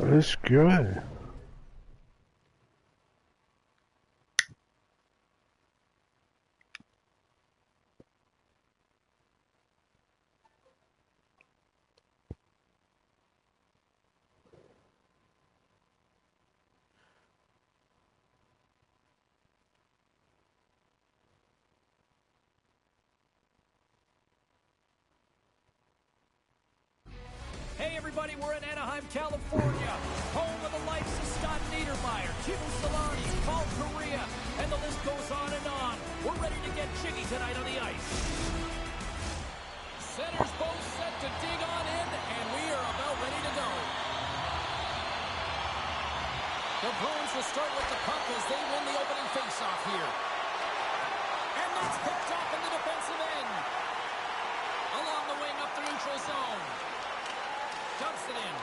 Let's go. Hey everybody, we're in Anaheim, California, home of the likes of Scott Niedermayer, Timo Solani, Paul Kariya, and the list goes on and on. We're ready to get jiggy tonight on the ice. Centers both set to dig on in, and we are about ready to go. The Bruins will start with the puck as they win the opening faceoff here. And that's picked up in the defensive end. Along the wing up the neutral zone. Dumps it in.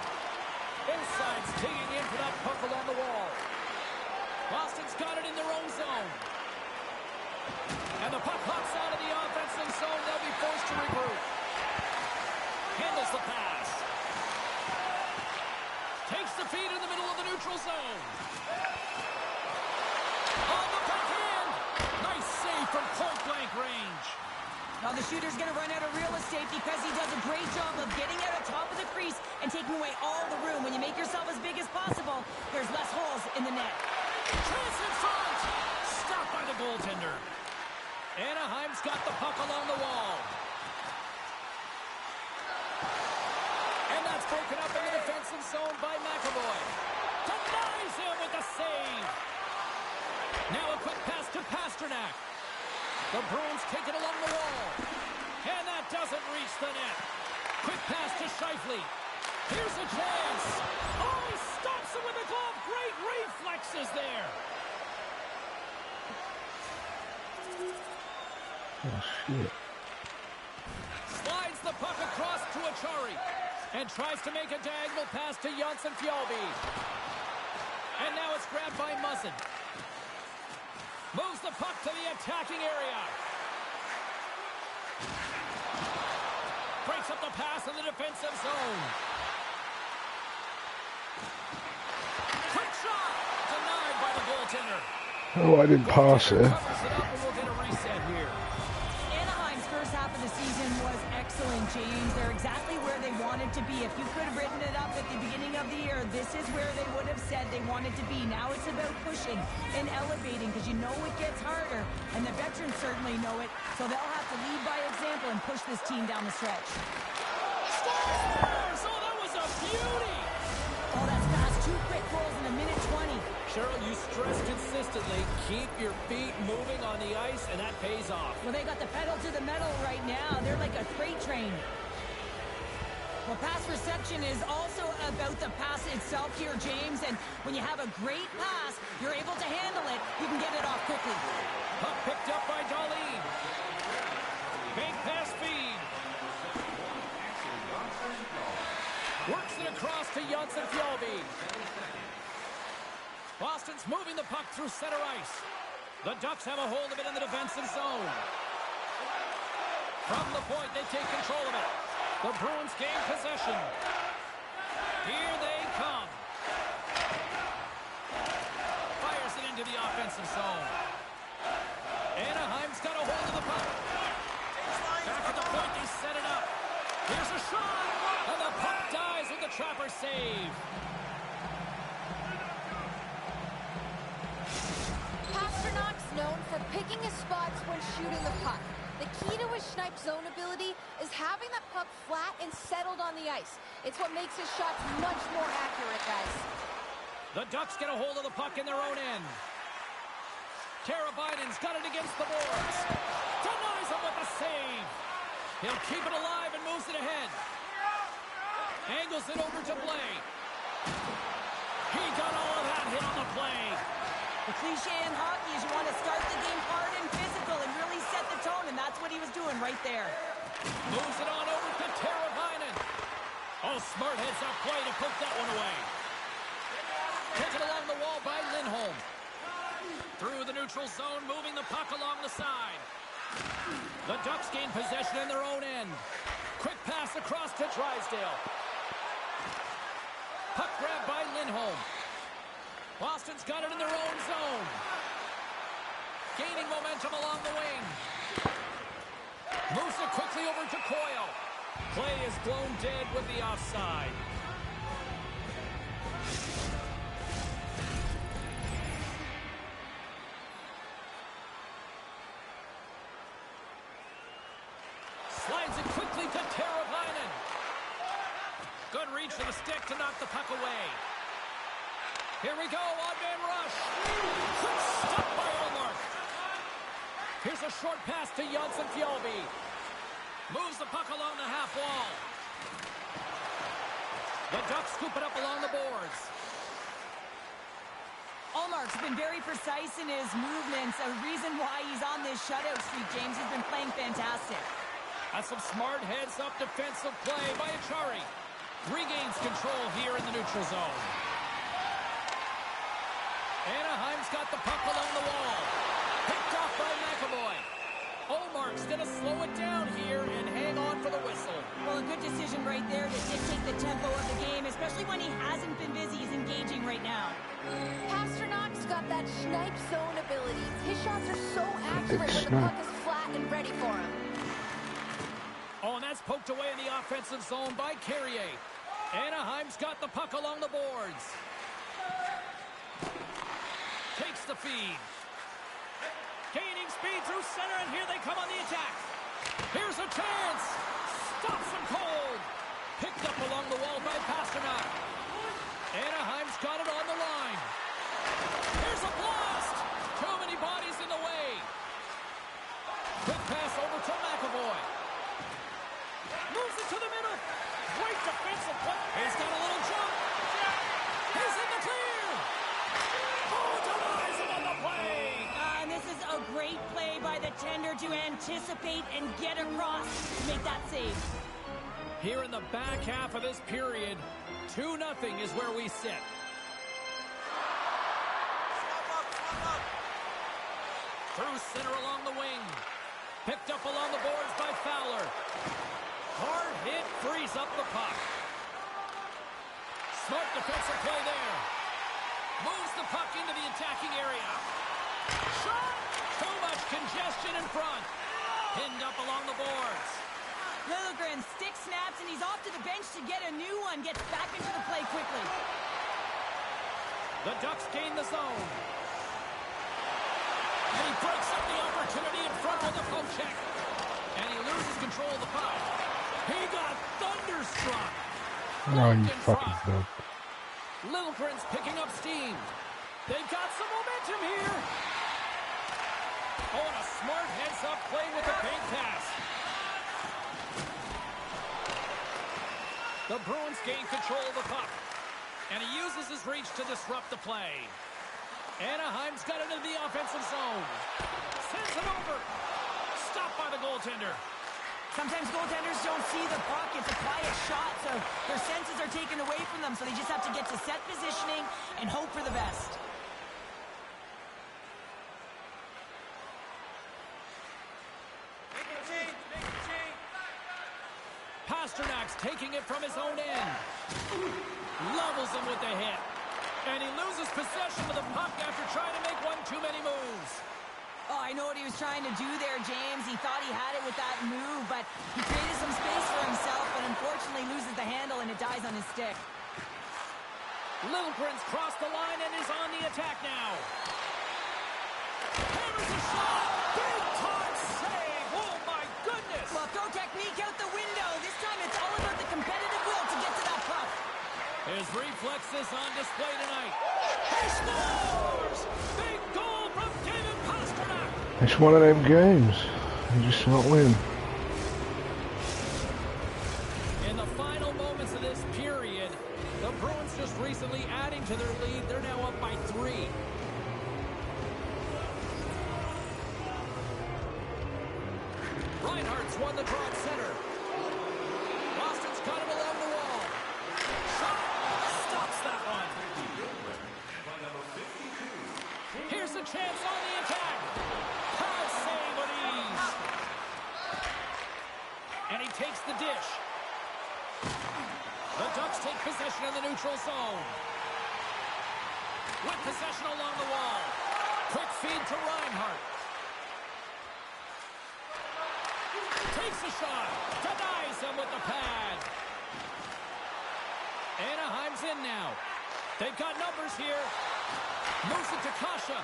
Both sides digging in for that puck along the wall. Boston's got it in their own zone. And the puck hops out of the offensive zone. They'll be forced to regroup. Handles the pass. Takes the feed in the middle of the neutral zone. On the backhand. Nice save from point-blank range. Now the shooter's going to run out of real estate because he does a great job of getting out of top of the crease and taking away all the room. When you make yourself as big as possible, there's less holes in the net. Chance in front. Stopped by the goaltender. Anaheim's got the puck along the wall. And that's broken up in the defensive zone by McAvoy. Denies him with the save. Now a quick pass to Pasternak. The Bruins take it along the wall. And that doesn't reach the net. Quick pass to Scheifele. Here's a chance. Oh, he stops him with a glove. Great reflexes there. Oh, shit. Slides the puck across to Achari. And tries to make a diagonal pass to Janssen-Fjällby. And now it's grabbed by Muzzin. Moves the puck to the attacking area. Breaks up the pass in the defensive zone. Quick shot. Denied by the goaltender. Oh, I didn't pass it. Covers it up and we'll get a reset here. Anaheim's first half of the season was excellent, James. They're exactly where they wanted to be. If you could have written it up at the beginning of the year, this is where they would have said they wanted to be. Now it's about pushing and elevating because you know it gets harder, and the veterans certainly know it, so they'll have to lead by example and push this team down the stretch. Scores! Oh, that was a beauty! Oh, that's fast. 2 quick goals in a minute 20. Cheryl, you stress consistently, keep your feet moving on the ice, and that pays off. Well, they got the pedal to the metal right now. They're like a freight train. Well, pass reception is also about the pass itself here, James. And when you have a great pass, you're able to handle it. You can get it off quickly. Puck picked up by Dahlin. Big pass feed. Works it across to Janssen-Fjällby. Boston's moving the puck through center ice. The Ducks have a hold of it in the defensive zone. From the point, they take control of it. The Bruins gain possession. Here they come. Fires it into the offensive zone. Anaheim's got a hold of the puck. Back at the point, they set it up. Here's a shot. And the puck dies with the trapper save. Pasternak's known for picking his spots when shooting the puck. The key to his snipe zone ability is having that puck flat and settled on the ice. It's what makes his shots much more accurate, guys. The Ducks get a hold of the puck in their own end. Tara Biden's got it against the boards. Denies him with the save. He'll keep it alive and moves it ahead. Angles it over to Blay. He got all of that hit on the play. The cliche in hockey is you want to start the game hard and physical and really set the tone, and that's what he was doing right there. Moves it on over to Tara Biden. Oh, smart heads up play to put that one away. Taken along the wall by Lindholm. Through the neutral zone, moving the puck along the side. The Ducks gain possession in their own end. Quick pass across to Drysdale. Puck grab by Lindholm. Boston's got it in their own zone. Gaining momentum along the wing. Moves it quickly over to Coyle. Play is blown dead with the offside. Slides it quickly to Teravainen. Good reach for the stick to knock the puck away. Here we go, odd-man rush. Quick stop by Ullmark. Here's a short pass to Johnson Fjallby. Moves the puck along the half wall. The Ducks scoop it up along the boards. Ullmark's been very precise in his movements. A reason why he's on this shutout streak, James. He's been playing fantastic. That's some smart heads-up defensive play by Achari. Regains control here in the neutral zone. Anaheim's got the puck along the wall. Picked off by McAvoy. Ullmark's going to slow it down here and hang on for the whistle. Well, a good decision right there to dictate the tempo of the game, especially when he hasn't been busy. He's engaging right now. Pasternak's got that snipe zone ability. His shots are so accurate when the puck is flat and ready for him. Oh, and that's poked away in the offensive zone by Carrier. Anaheim's got the puck along the boards. Takes the feed. Gaining speed through center, and here they come on the attack. Here's a chance. Stops him cold. Picked up along the wall by Pastrnak. Anaheim's got it on the line. Here's a blast. Too many bodies in the way. Quick pass over to McAvoy. Moves it to the middle. Great defensive play. He's got a little jump. He's in the clear. Oh, denies him on the play. And this is a great play by the tender to anticipate and get across to make that save. Here in the back half of this period, 2-0 is where we sit. Through center along the wing. Picked up along the boards by Fowler. Hard hit frees up the puck. Smart defensive play there. Moves the puck into the attacking area. Shot! Too much congestion in front. Pinned up along the boards. Liljegren stick snaps, and he's off to the bench to get a new one. Gets back into the play quickly. The Ducks gain the zone. And he breaks up the opportunity in front with a poke check. And he loses control of the puck. He got thunderstruck. Oh, you fucking dog. Liljegren's picking up steam. They've got some momentum here. Oh, and a smart heads-up play with the paint pass. The Bruins gain control of the puck. And he uses his reach to disrupt the play. Anaheim's got it into the offensive zone. Sends it over. Stopped by the goaltender. Sometimes goaltenders don't see the puck. It's a quiet shot, so their senses are taken away from them, so they just have to get to set positioning and hope for the best. Pasternak's taking it from his own end. Levels him with the hit. And he loses possession of the puck after trying to make one too many moves. Oh, I know what he was trying to do there, James. He thought he had it with that move, but he created some space for himself, but unfortunately loses the handle and it dies on his stick. Liljegren's crossed the line and is on the attack now. Hammers a shot! Big time save! Oh my goodness! Well, throw technique out the window. This time it's all about the competitive will to get to that puck. His reflexes on display tonight. He scores! Big goal from David Pastrnak! It's one of them games. You just can't win. In the final moments of this period, the Bruins just recently adding to their lead. They're now up by 3. Reinhardt's won the draw at center. Boston's got him along the wall. Shot! Stops that one. Here's a chance on the attack. High save with ease. And he takes the dish. The Ducks take possession in the neutral zone. With possession along the wall. Quick feed to Reinhart. Takes a shot. Denies him with the pad. Anaheim's in now. They've got numbers here. Moves it to Kasha.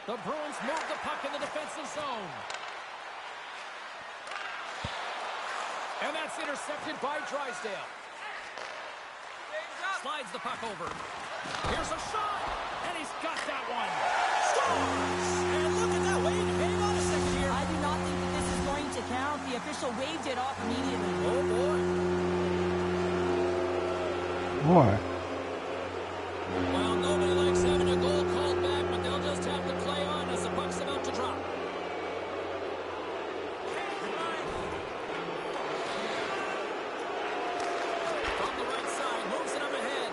The Bruins move the puck in the defensive zone. And that's intercepted by Drysdale. Slides the puck over. Here's a shot. And he's got that one. Scores! And look at that wave. Hang on a second here. I do not think that this is going to count. The official waved it off immediately. Oh, boy. Why? Well, nobody likes having a goal called back, but they'll just have to play on as the puck's about to drop. From the right side, moves it up ahead.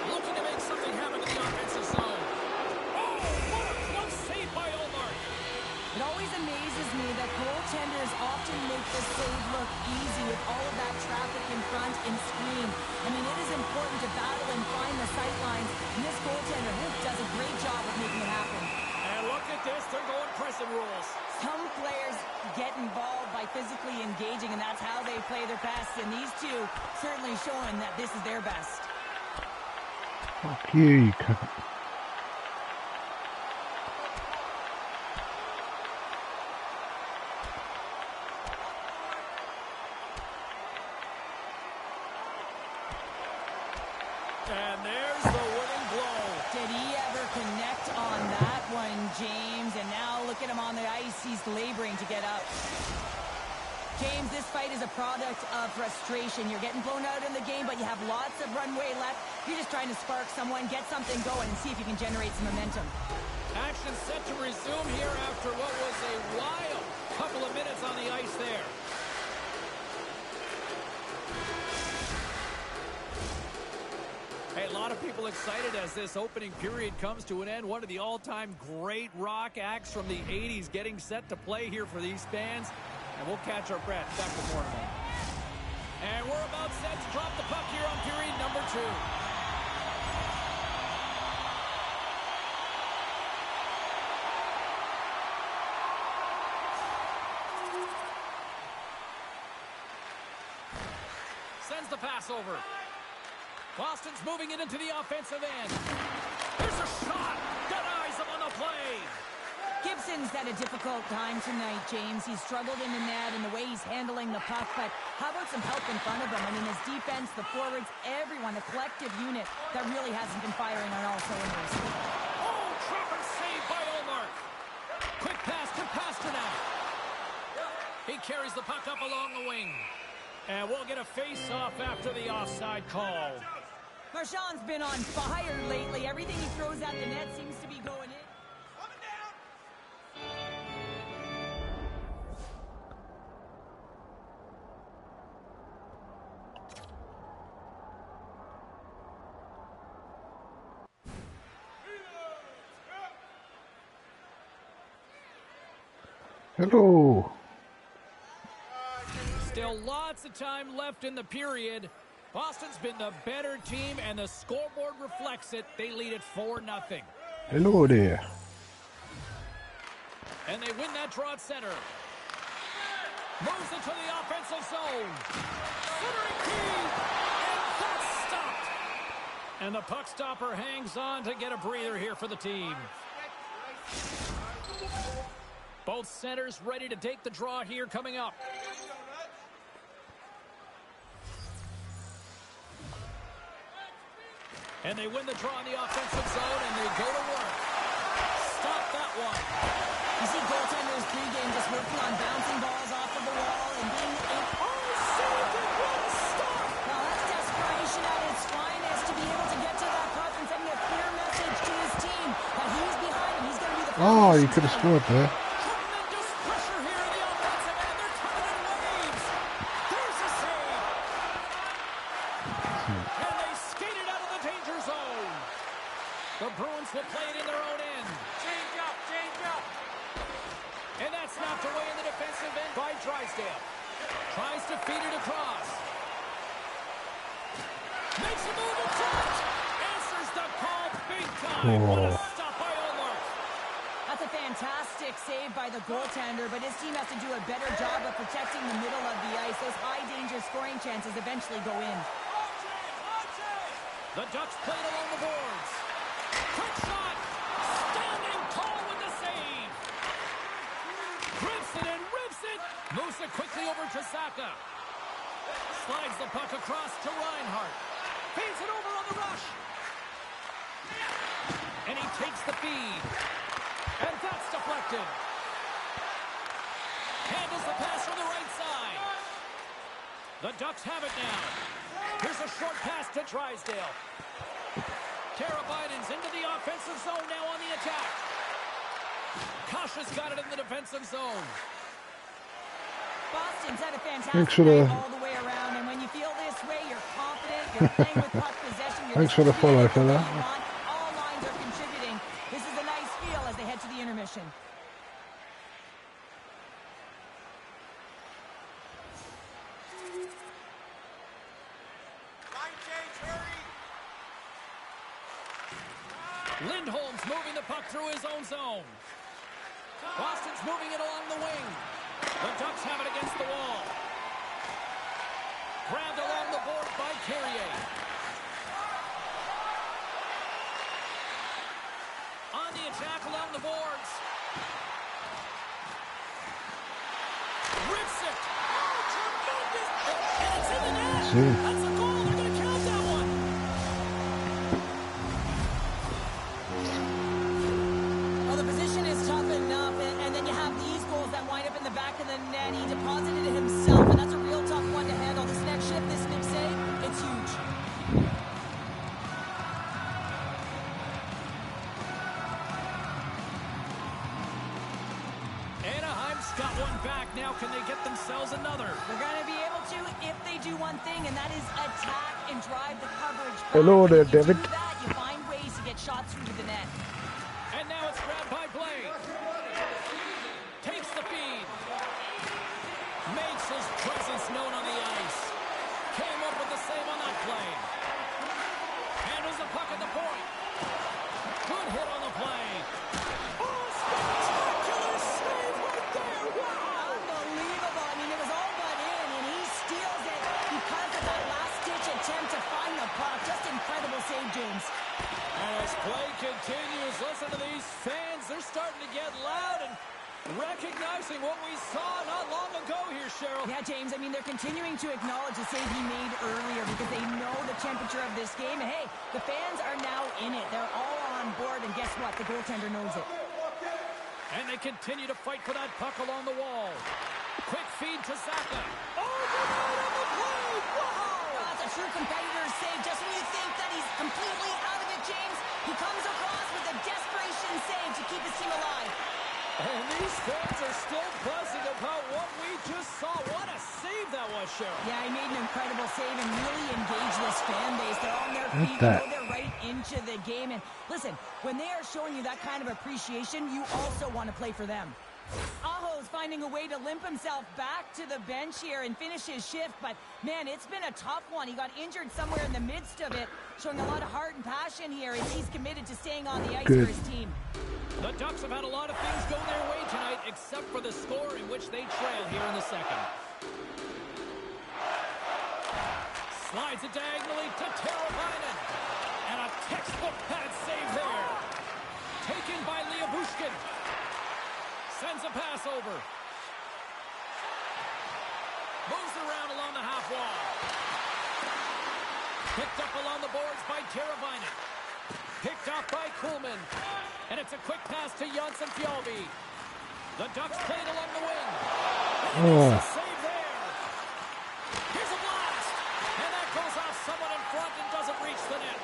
Looking to make something happen in the offensive zone. Oh, what a close save by Omar. It always amazes me that goaltenders often make the save look easy with all of that traffic in front and screen. I mean, it is important to battle and find the sight lines, and this goaltender does a great job of making it happen. And look at this, they're going prison rules. Some players get involved by physically engaging, and that's how they play their best, and these two certainly showing that this is their best. Fuck you, you cunt. And there's the winning blow. Did he ever connect on that one, James? And now look at him on the ice. He's laboring to get up. James, this fight is a product of frustration. You're getting blown out in the game, but you have lots of runway left. You're just trying to spark someone, get something going, and see if you can generate some momentum. Action set to resume here after what was a wild couple of minutes on the ice there. Hey, a lot of people excited as this opening period comes to an end. One of the all-time great rock acts from the 80s getting set to play here for these fans. And we'll catch our breath. Back to more in a moment. And we're about set to drop the puck here on period number 2. Sends the pass over. Boston's moving it into the offensive end. There's a shot. Denies him on the play. Gibson's had a difficult time tonight, James. He's struggled in the net and the way he's handling the puck, but how about some help in front of him? I mean, his defense, the forwards, everyone, a collective unit that really hasn't been firing on all cylinders. Oh, trapper save by Omar. Quick pass to Pasternak. He carries the puck up along the wing. And we'll get a face-off after the offside call. Marchand's been on fire lately. Everything he throws at the net seems to be going in. Hello. Still lots of time left in the period. Boston's been the better team, and the scoreboard reflects it. They lead it 4-0. Hello there. And they win that draw at center. Moves into the offensive zone. Centering key, and that's stopped. And the puck stopper hangs on to get a breather here for the team. Both centers ready to take the draw here coming up. And they win the draw in the offensive zone, and they go to work. Stop that one. You see goaltenders pregame just working on bouncing balls off of the wall and being saved it. What a stop. Well, that's desperation at its finest to be able to get to that puck and sending a clear message to his team that he's behind him. He's going to be the Oh, you could have scored there. Tremendous pressure here in the offensive end. They're coming in waves. There's a save. And they skated out of the danger zone. The Bruins will play it in their own end. Change up, change up. And that's knocked away in the defensive end by Drysdale. Tries to feed it across. Makes a move and time. What a Oh. stop by Allmark. That's a fantastic save by the goaltender, but his team has to do a better job of protecting the middle of the ice. Those high-danger scoring chances eventually go in. The Ducks played along the boards. Quick shot. Standing tall with the save. Rips it and rips it. Moves it quickly over to Saka. Slides the puck across to Reinhart. Feeds it over on the rush. And he takes the feed. And that's deflected. Handles the pass from the right side. The Ducks have it now. Here's a short pass to Drysdale. Tara Biden's into the offensive zone now on the attack. Kasha's got it in the defensive zone. Boston's had a Thanks fantastic for the- night all the way around, and when you feel this way, you're confident, you're playing with puck possession, you're Thanks for the follow, distributing the way fella. you want. All lines are contributing. This is a nice feel as they head to the intermission. Lindholm's moving the puck through his own zone. Boston's moving it along the wing. The Ducks have it against the wall. Grabbed along the board by Carrier. On the attack along the boards. Rips it. Oh, tremendous. And it's in the net. See. That's a goal. They're going to count that one. Well, the position is tough enough, and then you have these goals that wind up in the back of the net. He deposited it himself, and that's a real tough one to handle. This next shift, this big save, it's huge. Anaheim's got one back. Now can they get themselves another? They're going to be able to if they do one thing, and that is attack and drive the coverage back. Hello But there, if you David. do that, you find ways to get shots through to the net. And now it's grabbed by Blade. Takes the feed. Makes his presence known on the ice. Came up with the save on that play. Handles the puck at the point. Good hit on the play. Oh, spectacular save right there. Wow. Unbelievable. I mean, it was all but in, and he steals it because of that last-ditch attempt to find the puck. Just incredible save, James. And as play continues, listen to these fans. They're starting to get loud and recognizing what we saw not long ago here, Cheryl. Yeah, James, I mean, they're continuing to acknowledge the save he made earlier because they know the temperature of this game. And, hey, the fans are now in it. They're all on board, and guess what? The goaltender knows it. And they continue to fight for that puck along the wall. Quick feed to Saka. Oh, right on the play! Wow! That's a true competitor's save. Just when you think that he's completely out of it, James, he comes across with a desperation save to keep his team alive. And these fans are still buzzing about what we just saw. What a save that was, Cheryl. Yeah, he made an incredible save and really engaged this fan base. They're on their Look feet. at that. They're right into the game. And listen, when they are showing you that kind of appreciation, you also want to play for them. Aho's finding a way to limp himself back to the bench here and finish his shift. But, man, it's been a tough one. He got injured somewhere in the midst of it, showing a lot of heart and passion here, and he's committed to staying on the ice Good. for his team. The Ducks have had a lot of things go their way tonight, except for the score in which they trail here in the second. Slides it diagonally to Teravainen. And a textbook pad save there. Taken by Liabushkin. Sends a pass over. Moves around along the half wall. Picked up along the boards by Teravainen. Picked off by Kuhlman. And it's a quick pass to Janssen Fjallby. The Ducks played along the wing. And it's a save there. Here's a blast. And that goes off someone in front and doesn't reach the net.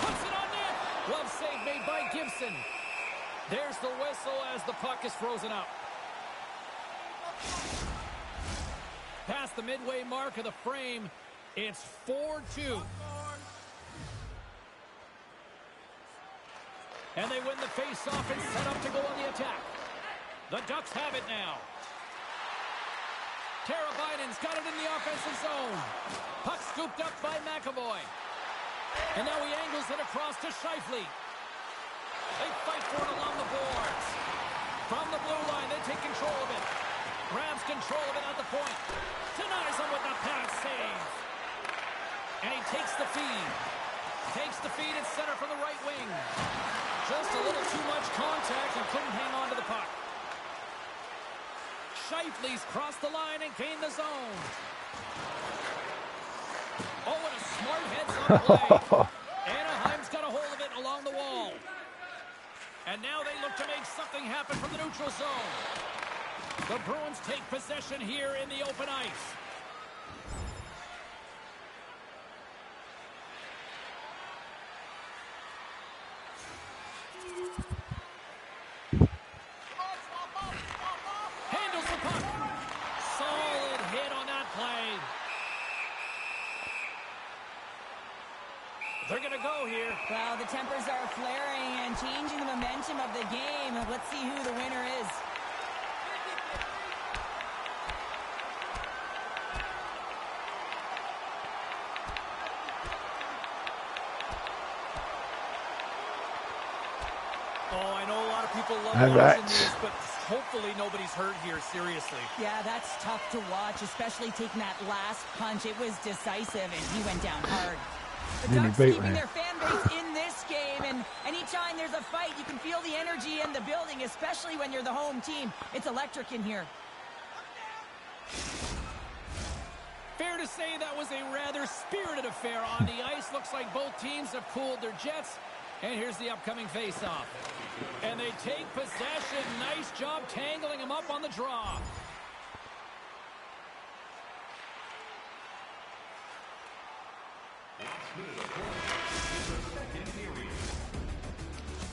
Puts it on net. Glove save made by Gibson. There's the whistle as the puck is frozen up. Past the midway mark of the frame, it's 4-2. And they win the face-off and set up to go on the attack. The Ducks have it now. Tara Biden's got it in the offensive zone. Puck scooped up by McAvoy. And now he angles it across to Scheifele. They fight for it along the boards. From the blue line, they take control of it. Grabs control of it at the point. Denies him with the pass save. And he takes the feed. Takes the feed at center from the right wing. Just a little too much contact and couldn't hang on to the puck. Scheifele's crossed the line and gained the zone. Oh, what a smart heads-up play. Anaheim's got a hold of it along the wall. And now they look to make something happen from the neutral zone. The Bruins take possession here in the open ice. Handles the puck. Solid hit on that play. They're going to go here. Well, the tempers are flaring and changing the momentum of the game. Let's see who the winner is. Oh, I know a lot of people love All watching right. these, but hopefully nobody's hurt here, seriously. Yeah, that's tough to watch, especially taking that last punch. It was decisive, and he went down hard. The Really Ducks beat keeping me. their fan base in this game, and anytime there's a fight, you can feel the energy in the building, especially when you're the home team. It's electric in here. Fair to say that was a rather spirited affair on the ice. Looks like both teams have cooled their jets. And here's the upcoming face-off. And they take possession. Nice job tangling him up on the draw.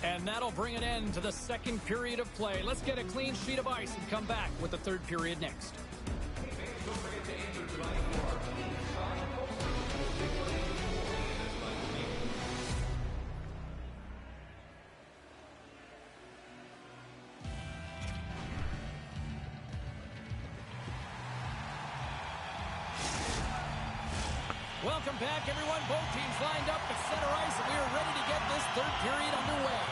And that'll bring an end to the second period of play. Let's get a clean sheet of ice and come back with the third period next. Welcome back, everyone. Both teams lined up at center ice, and we are ready to get this third period underway.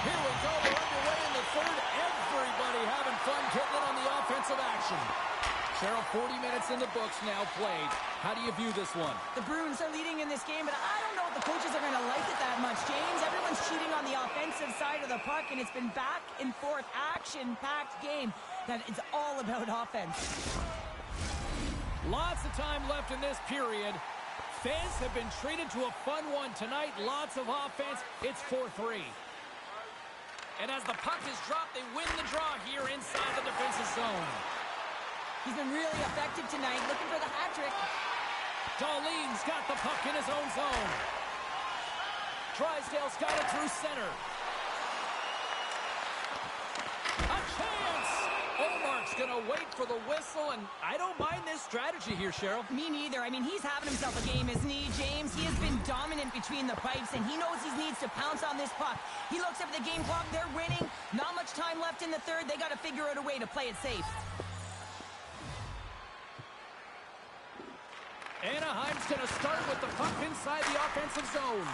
Here we go. We're underway in the third. Everybody having fun getting in on the offensive action. Cheryl, 40 minutes in the books now played. How do you view this one? The Bruins are leading in this game, but I don't know if the coaches are going to like it that much, James. Everyone's cheating on the offensive side of the puck, and it's been back and forth, action-packed game that it's all about offense. Lots of time left in this period. Fans have been treated to a fun one tonight. Lots of offense. It's 4-3. And as the puck is dropped, they win the draw here inside the defensive zone. He's been really effective tonight, looking for the hat trick. Darlene's got the puck in his own zone. Drysdale's got it through center. A chance! Omark's going to wait for the whistle, and I don't mind this strategy here, Cheryl. Me neither. I mean, he's having himself a game, isn't he, James? He has been dominant between the pipes, and he knows he needs to pounce on this puck. He looks up at the game clock. They're winning. Not much time left in the third. They got to figure out a way to play it safe. Anaheim's going to start with the puck inside the offensive zone.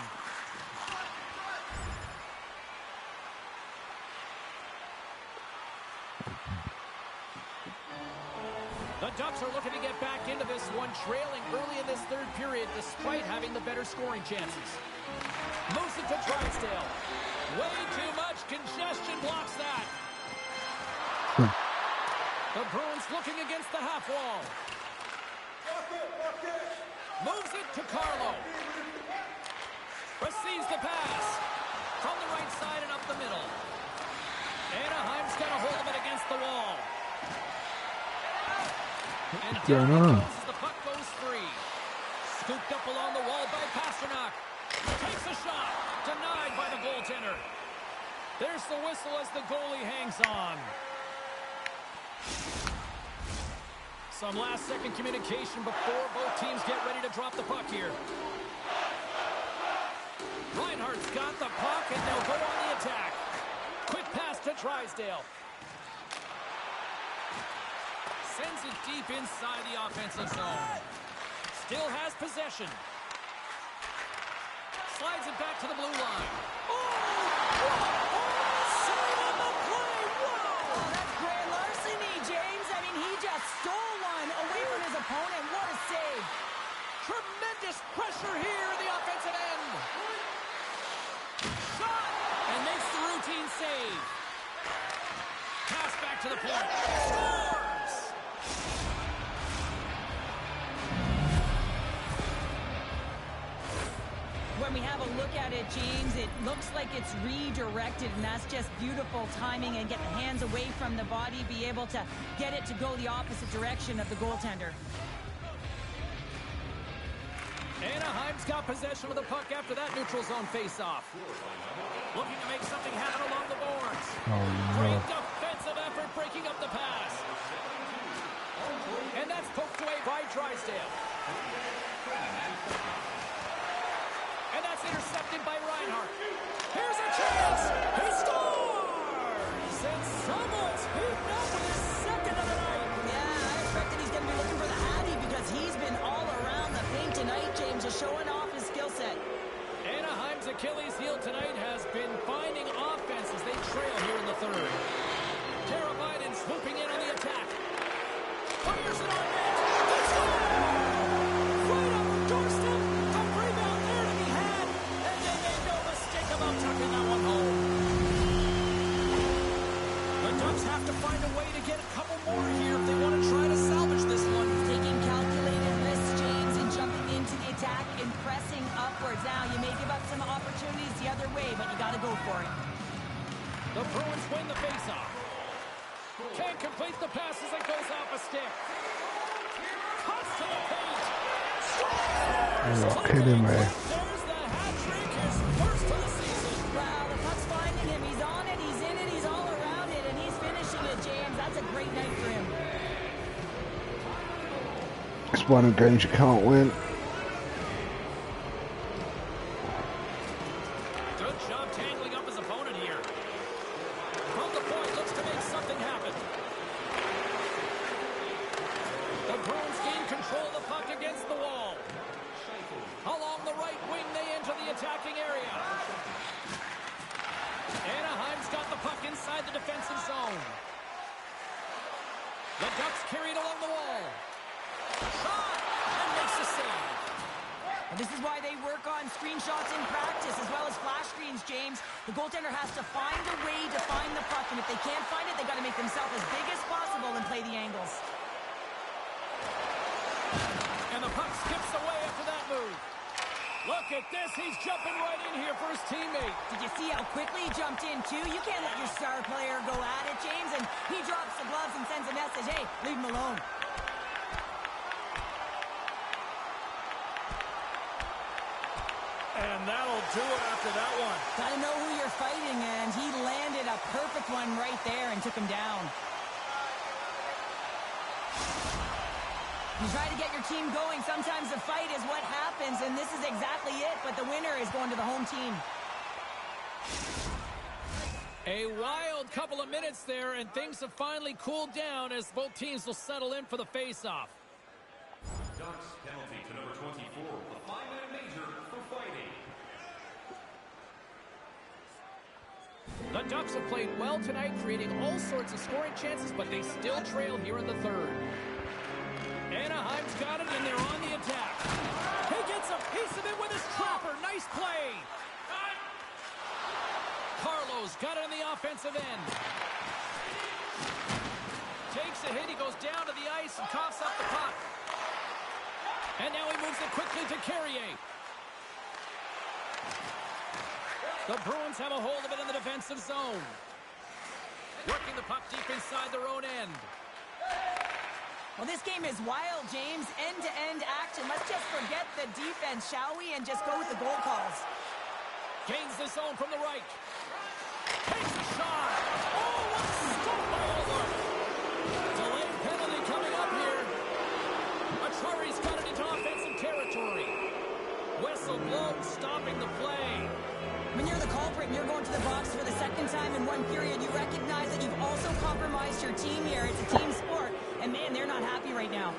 The Ducks are looking to get back into this one, trailing early in this third period despite having the better scoring chances. Moves it to Drysdale. Way too much congestion blocks that. The Bruins looking against the half wall. Moves it to Carlo. Receives the pass. From the right side and up the middle. Anaheim's got a hold of it against the wall. And down it goes as the puck goes free. Scooped up along the wall by Pastrnak. Takes a shot. Denied by the goaltender. There's the whistle as the goalie hangs on. Some last-second communication before both teams get ready to drop the puck here. Reinhardt's got the puck, and they'll go on the attack. Quick pass to Drysdale. Sends it deep inside the offensive zone. Still has possession. slides it back to the blue line. Save on the play. Wow! Oh, that's grand larceny, James. I mean, he just stole one away from his opponent. What a save. Tremendous pressure here in the offensive end. Shot! And makes the routine save. Pass back to the point. Scores! When we have a look at it, James, it looks like it's redirected, and that's just beautiful timing and get the hands away from the body, be able to get it to go the opposite direction of the goaltender. Anaheim's got possession of the puck after that neutral zone face-off. Looking to make something happen along the boards. Oh, Great no. defensive effort breaking up the pass. And that's poked away by Drysdale. And that's intercepted by Reinhart. Here's a chance. He scores! And someone's heating up with his second of the night. Yeah, I expected he's going to be looking for the Hattie because he's been all around the paint tonight, James, just showing off his skill set. Anaheim's Achilles heel tonight has been finding offense as they trail here in the third. Tara Biden swooping in on the attack. Fires it on net. They score! Right on the doorstep. A rebound there to be had. And they made no mistake about tucking that one home. The Ducks have to find a way to get a couple more here if they want to try to salvage this one. Taking calculated risks, James, and jumping into the attack and pressing upwards. Now, you may give up some opportunities the other way, but you got to go for it. The Bruins win the faceoff. Can't complete the pass as it goes off a stick. Cuts to the paint. You're kidding me. There's the hat trick, his first of the season. Wow, the puck's finding him. He's on it, he's in it, he's all around it, and he's finishing it, James. That's a great night for him. It's one of the games you can't win. Good job tangling up his opponent here. From the point, looks to make something happen. The Bruins gain control of the puck against the wall. Along the right wing, they enter the attacking area. Anaheim's got the puck inside the defensive zone. The Ducks carry it along the wall. Shot! And makes the save. And this is why they work on screenshots in practice as well as flash screens, James. The goaltender has to find a way to find the puck, and if they can't find it, they got to make themselves as big as possible and play the angles. And the puck skips away after that move. Look at this. He's jumping right in here for his teammate. Did you see how quickly he jumped in, too? You can't let your star player go at it, James, and he drops the gloves and sends a message, hey, leave him alone. And that'll do it after that one. Gotta know who you're fighting, and he landed a perfect one right there and took him down. You try to get your team going. Sometimes the fight is what happens, and this is exactly it, but the winner is going to the home team. A wild couple of minutes there, and things have finally cooled down as both teams will settle in for the face-off. Ducks penalty to number 24, a 5-man major for fighting. The Ducks have played well tonight, creating all sorts of scoring chances, but they still trail here in the third. Anaheim's got it, and they're on the attack. He gets a piece of it with his trapper. Nice play. Carlos got it on the offensive end. Takes a hit. He goes down to the ice and coughs up the puck. And now he moves it quickly to Carrier. The Bruins have a hold of it in the defensive zone. Working the puck deep inside their own end. Well, this game is wild, James. End-to-end action. Let's just forget the defense, shall we, and just go with the goal calls. Gains the zone from the right. Takes a shot. Oh, what a stop by Oliver. Delayed penalty coming up here. Achari's got it into offensive territory. Whistle blows, stopping the play. When you're the culprit and you're going to the box for the second time in one period, you recognize that you've also compromised your team here. It's a team sport, and man, they're not happy right now.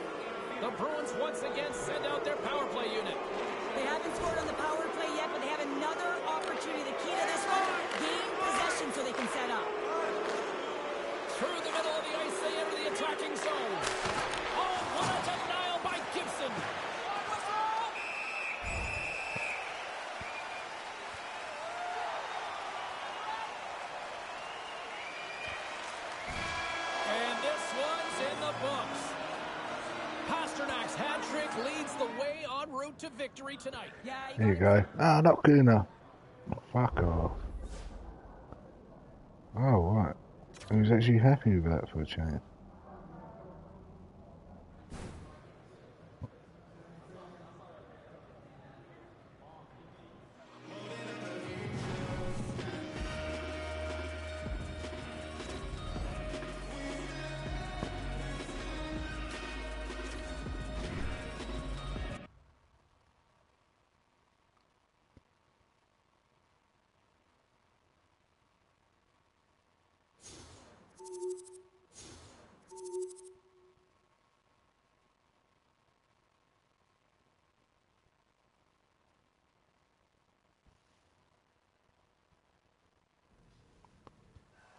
The Bruins once again send out their power play unit. They haven't scored on the power play yet, but they have another opportunity. The key to this one, gain possession so they can set up. Through the middle of the ice, they enter the attacking zone. Oh, what a denial by Gibson. And this one's in the books. Pasternak's hat trick leads the way en route to victory tonight. Yeah, There you go. Ah, not good enough. Fuck off. Oh, right. I was actually happy with that for a change.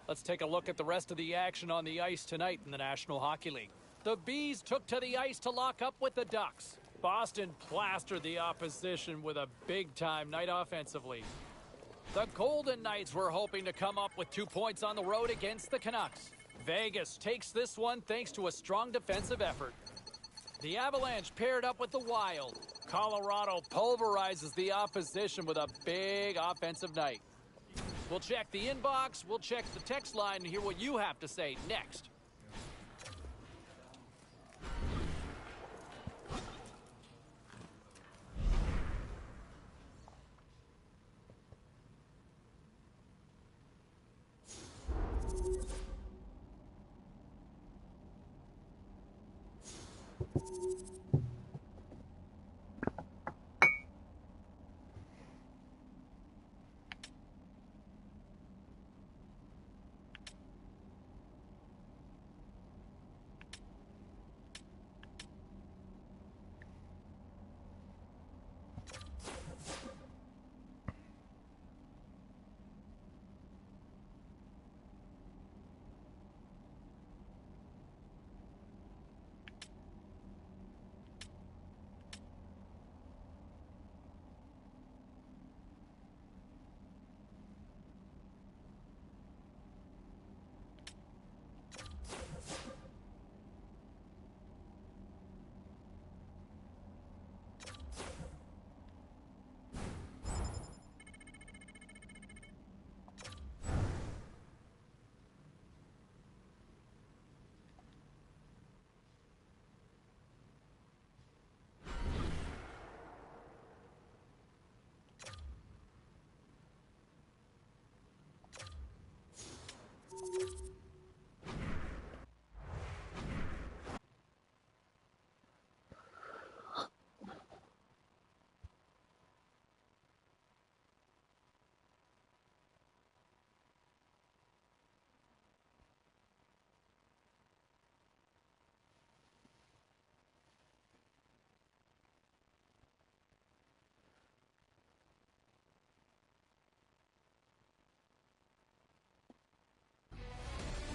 Let's take a look at the rest of the action on the ice tonight in the National Hockey League. The Bees took to the ice to lock up with the Ducks. Boston plastered the opposition with a big-time night offensively. The Golden Knights were hoping to come up with 2 points on the road against the Canucks. Vegas takes this one thanks to a strong defensive effort. The Avalanche paired up with the Wild. Colorado pulverizes the opposition with a big offensive night. We'll check the inbox, we'll check the text line, and hear what you have to say next.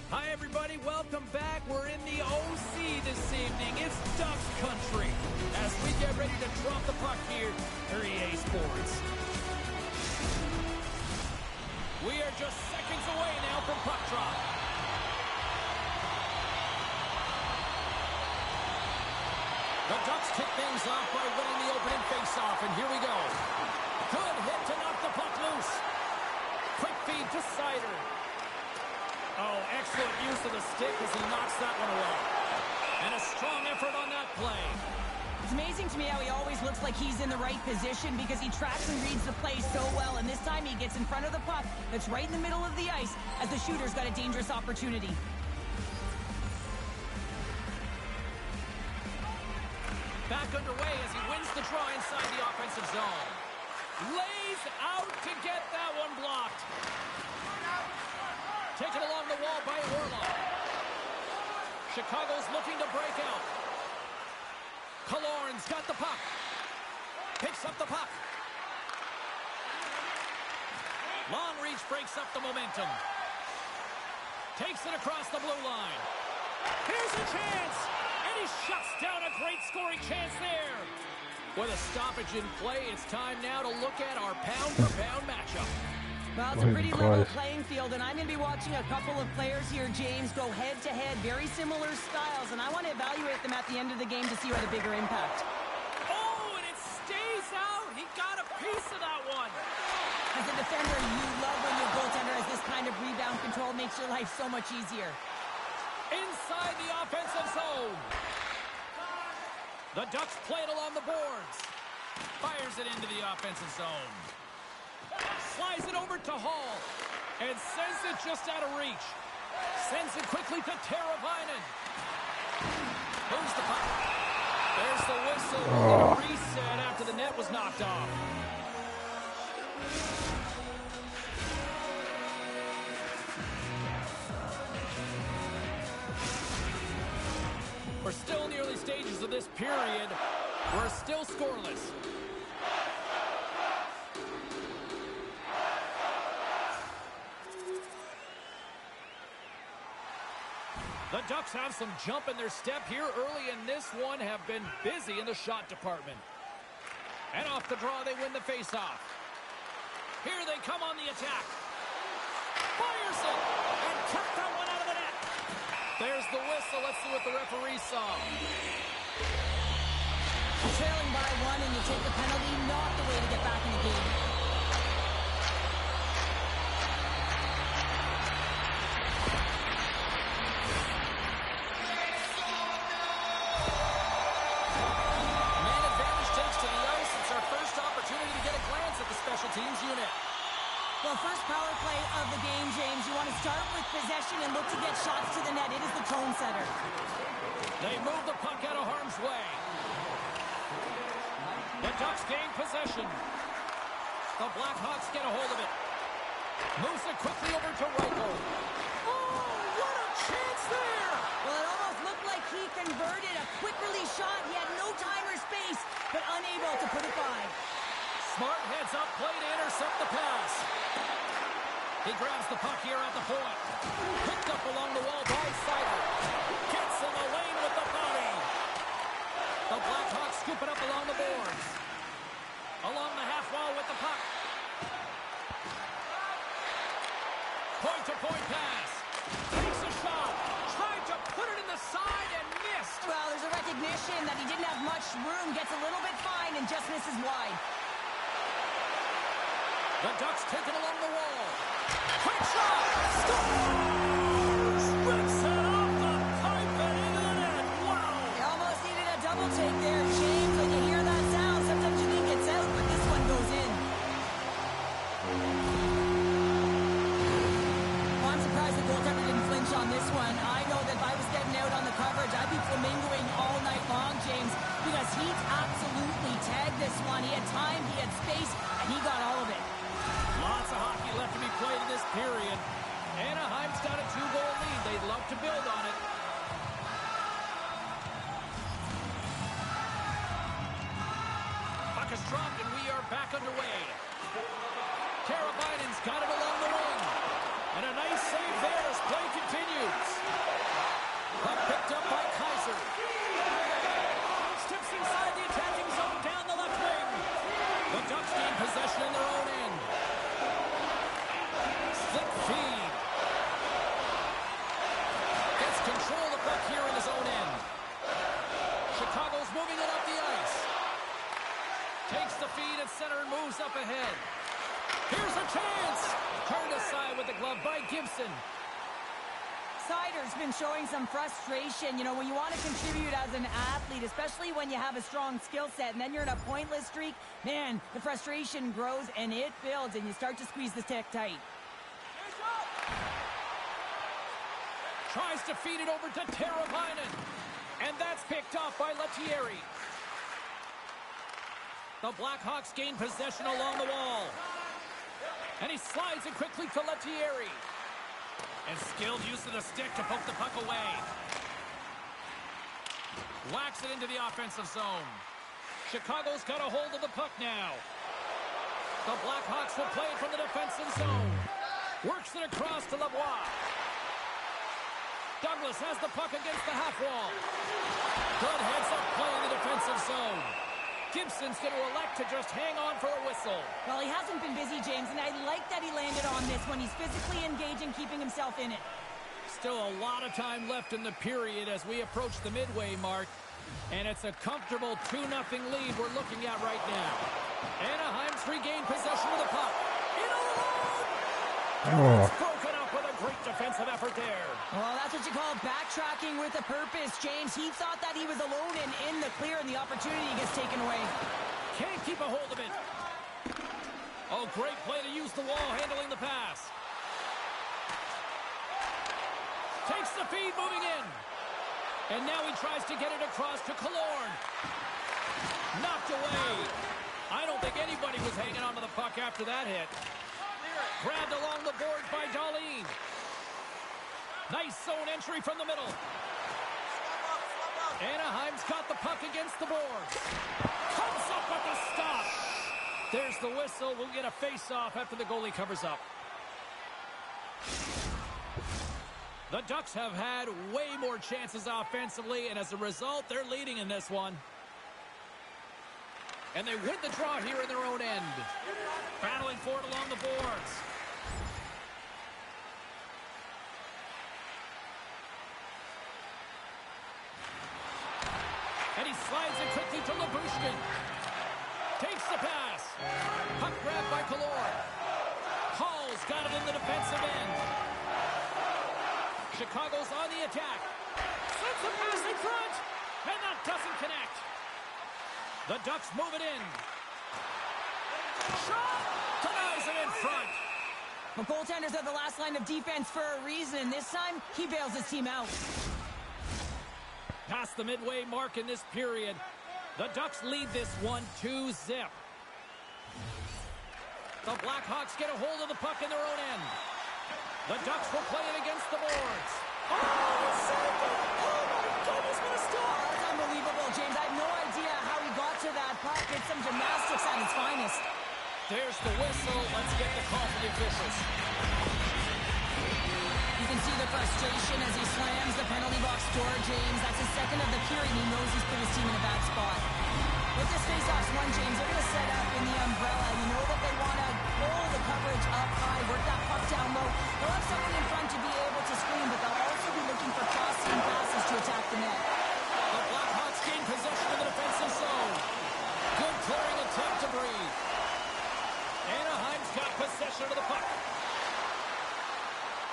Hi, everybody. Welcome back. We're in the OC this evening. It's Ducks country as we get ready to drop the puck here for EA Sports. We are just seconds away now from puck drop. The Ducks kick things off by winning the opening faceoff, and here we go. Good hit to knock the puck loose. Quick feed to Sider. Oh, excellent use of the stick as he knocks that one away. And a strong effort on that play. It's amazing to me how he always looks like he's in the right position because he tracks and reads the play so well. And this time he gets in front of the puck that's right in the middle of the ice as the shooter's got a dangerous opportunity. Back underway as he wins the draw inside the offensive zone. Lays out to get that one blocked. Taken along the wall by Orlov. Chicago's looking to break out. James got the puck. Picks up the puck. Long reach breaks up the momentum. Takes it across the blue line. Here's a chance. And he shuts down a great scoring chance there. With a stoppage in play, it's time now to look at our pound-for-pound matchup. Well, it's a pretty level playing field, and I'm going to be watching a couple of players here, James, go head-to-head, very similar styles, and I want to evaluate them at the end of the game to see who had a bigger impact. Oh, and it stays out. He got a piece of that one. As a defender, you love when your goaltender has this kind of rebound control. Makes your life so much easier. Inside the offensive zone. The Ducks play it along the boards. Fires it into the offensive zone. Slides it over to Hall. And sends it just out of reach. Sends it quickly to Teravainen. Moves the puck. There's the whistle. Reset after the net was knocked off. We're still in the early stages of this period. We're still scoreless. The Ducks have some jump in their step here early in this one, have been busy in the shot department. And off the draw, they win the faceoff. Here they come on the attack. Fires it! And kept that one out of the net. There's the whistle. Let's see what the referee saw. Trailing by one and you take the penalty, not the way to get back in the game. Man advantage takes to the ice. It's our first opportunity to get a glance at the special teams unit. Well, first power play of the game, James. You want to start with possession and look to get shots to the net. It is the tone setter. They move the puck out of harm's way. The Ducks gain possession. The Blackhawks get a hold of it. Moves it quickly over to Reichel. Oh, what a chance there! Well, it almost looked like he converted a quick release shot. He had no time or space, but unable to put it by. Smart heads up play to intercept the pass. He grabs the puck here at the point. Picked up along the wall by Seider. Gets in the lane with the body. The Blackhawks scoop it up along the boards. Along the half wall with the puck. Point-to-point pass. Takes a shot. Tried to put it in the side and missed. Well, there's a recognition that he didn't have much room. Gets a little bit fine and just misses wide. The Ducks take it along the wall. Quick shot! Scores! Rips it off the pipe and into the net. Wow! He almost needed a double take there, James. When you hear that sound, sometimes you think it's out, but this one goes in. Well, I'm surprised the goaltender didn't flinch on this one. I know that if I was getting out on the coverage, I'd be flamingoing all night long, James, because he absolutely tagged this one. He had time, he had space, and he got all of it. Lots of hockey left to be played in this period. Anaheim's got a 2-goal lead. They'd love to build on it. Puck is dropped and we are back underway. Teravainen's got it along the wing. And a nice save there as play continues. Puck picked up by Kaiser. Steps inside the attacking zone down the left wing. The Ducks gain possession in their own end. Split feed. Gets control of the puck here in his own end. Chicago's moving it up the ice. Takes the feed at center and moves up ahead. Here's a chance. Turned aside with the glove by Gibson. Seider's been showing some frustration. You know, when you want to contribute as an athlete, especially when you have a strong skill set, and then you're in a pointless streak, man, the frustration grows and it builds, and you start to squeeze the stick tight. Tries to feed it over to Teravainen. And that's picked off by Lettieri. The Blackhawks gain possession along the wall. And he slides it quickly to Lettieri. And skilled use of the stick to poke the puck away. Whacks it into the offensive zone. Chicago's got a hold of the puck now. The Blackhawks will play it from the defensive zone. Works it across to Lavoie. Douglas has the puck against the half wall. Good heads-up play in the defensive zone. Gibson's going to elect to just hang on for a whistle. Well, he hasn't been busy, James, and I like that he landed on this when he's physically engaging, keeping himself in it. Still a lot of time left in the period as we approach the midway mark. And it's a comfortable 2-0 lead we're looking at right now. Anaheim's regained possession of the puck. In alone! It's broken up with a great defensive effort there. Well, that's what you call backtracking with a purpose, James. He thought that he was alone and in the clear, and the opportunity gets taken away. Can't keep a hold of it. Oh, great play to use the wall handling the pass. Takes the feed moving in. And now he tries to get it across to Killorn. Knocked away. I don't think anybody was hanging onto the puck after that hit. Grabbed along the boards by Darlene. Nice zone entry from the middle. Anaheim's got the puck against the boards. Comes up with the stop. There's the whistle. We'll get a face-off after the goalie covers up. The Ducks have had way more chances offensively, and as a result, they're leading in this one. And they win the draw here in their own end. Battling for it along the boards. And he slides it quickly to Labushkin. Takes the pass. Puck grabbed by Killorn. Hall's got it in the defensive end. Chicago's on the attack. Sends the pass in front. And that doesn't connect. The Ducks move it in. Shot! Denies it in front. The goaltenders are the last line of defense for a reason. This time, he bails his team out. Past the midway mark in this period. The Ducks lead this one 2-0. The Blackhawks get a hold of the puck in their own end. The Ducks will play it against the boards. Oh, saved it! Oh, my goodness, what a stop! That's unbelievable, James. I have no idea how he got to that puck. It's some gymnastics at its finest. There's the whistle. Let's get the call from the officials. You can see the frustration as he slams the penalty box door, James. That's his second of the period. He knows he's put his team in a bad spot. With this faceoff's won, James, they're going to set up in the umbrella. You know that they want to pull the coverage up high, work that puck down low. They'll have somebody in front to be able to screen, but they'll also be looking for crossing passes to attack the net. The Blackhawks gain possession of the defensive zone. Good clearing attempt to breathe. Anaheim's got possession of the puck.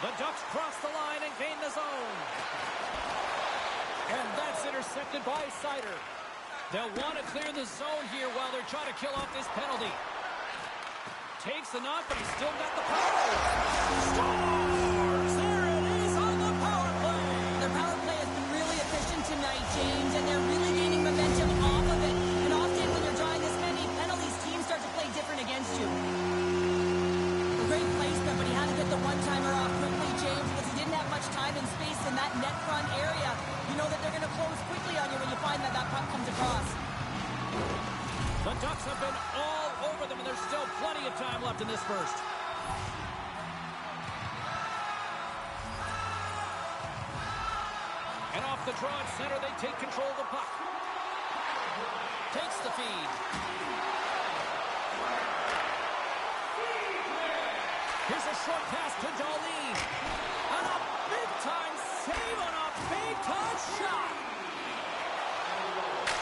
The Ducks cross the line and gain the zone. And that's intercepted by Seider. They'll want to clear the zone here while they're trying to kill off this penalty. Takes the knock, but he's still got the power. Scores! There it is on the power play. Their power play has been really efficient tonight, James, and they're really gaining momentum off of it. And often when you're drawing this many penalties, teams start to play different against you. A great placement, but he had to get the one-timer off quickly, James, because he didn't have much time and space in that net front area. You know that they're going to close quickly on you when you find that that puck comes across. The Ducks have been all over them, and there's still plenty of time left in this first. And off the draw at center, they take control of the puck. Takes the feed. Here's a short pass to Darlene. And a big-time save on a big-time shot.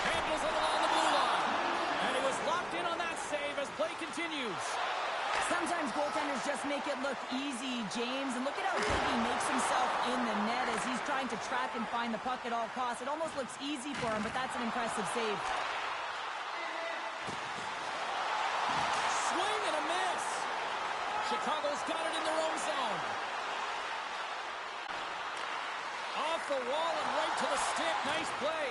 Handles it along the blue line. And he was locked in on that save as play continues. Sometimes goaltenders just make it look easy, James. And look at how big he makes himself in the net as he's trying to track and find the puck at all costs. It almost looks easy for him, but that's an impressive save. Swing and a miss. Chicago's got it in their own zone. Off the wall and right to the stick. Nice play.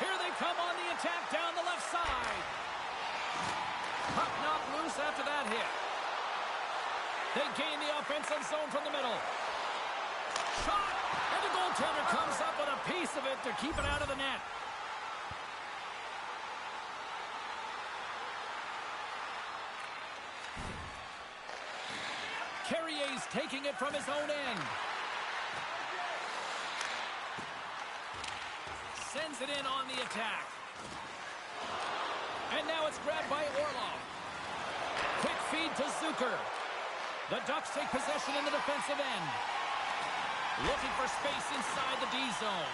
Here they come on the attack down the left side. Puck knocked loose after that hit. They gain the offensive zone from the middle. Shot! And the goaltender comes up with a piece of it to keep it out of the net. Carrier's taking it from his own end. Sends it in on the attack. And now it's grabbed by Orlov. Quick feed to Zucker. The Ducks take possession in the defensive end. Looking for space inside the D zone.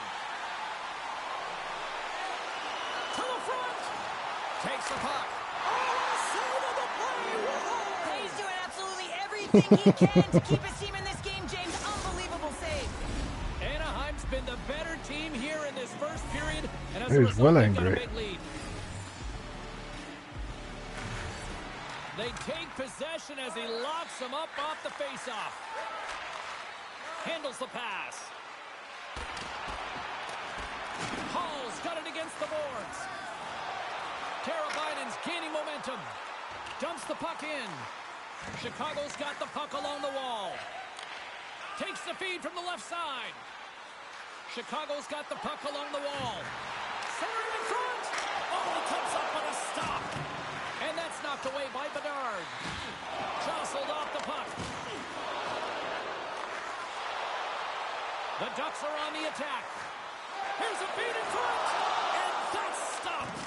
To the front. Takes the puck. Oh, save of the play. Whoa. He's doing absolutely everything he can to keep his team in this game, James. Unbelievable save. Anaheim's been the better team here in this first period, and as He a was result, well they've got a angry. big lead. They take possession as he locks him up off the faceoff. Handles the pass. Hall's got it against the boards. Biden's gaining momentum. Dumps the puck in. Chicago's got the puck along the wall. Takes the feed from the left side. Chicago's got the puck along the wall. Centering in front. Oh, it comes up on a stop. And that's knocked away by Bedard. Jostled off the puck. The Ducks are on the attack. Here's a feed in front. And that's stopped.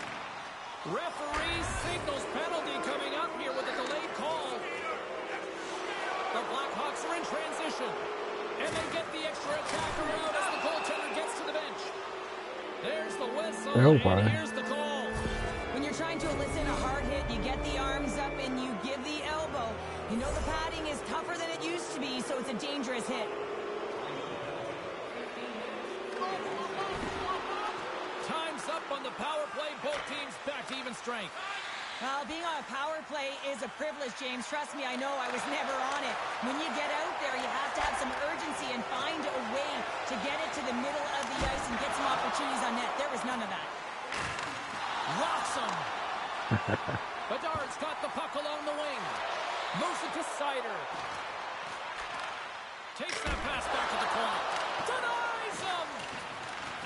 Referee signals penalty coming up here with a delayed call. The Blackhawks are in transition. And they get the extra attacker out as the goaltender gets to the bench. There's the whistle, and here's the call. When you're trying to elicit a hard hit, you get the arms up and you give the elbow. You know the padding is tougher than it used to be, so it's a dangerous hit. Time's up on the power play. Both teams back to even strength. Well, being on a power play is a privilege, James. Trust me, I know. I was never on it. When you get out there, you have to have some urgency and find a way to get it to the middle of the ice and get some opportunities on net. There was none of that. Rocks him. Bedard's got the puck along the wing. Moves it to Sider. Takes that pass back to the corner. Denies him.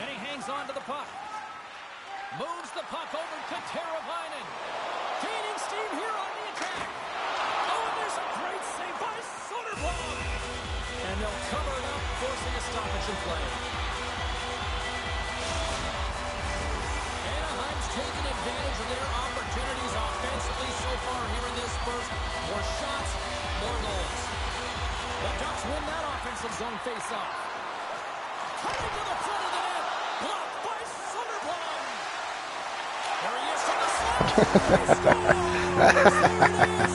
And he hangs on to the puck. Moves the puck over to Teravainen. Gaining steam here on the attack. Oh, and there's a great save by Soderblom. And they'll cover it up, forcing a stoppage in play. Anaheim's taken advantage of their opportunities offensively so far here in this first. More shots, more goals. The Ducks win that offensive zone face-off. Cutting to the front of the net. Blocked by Soderblom. There he is from the slot. He scores!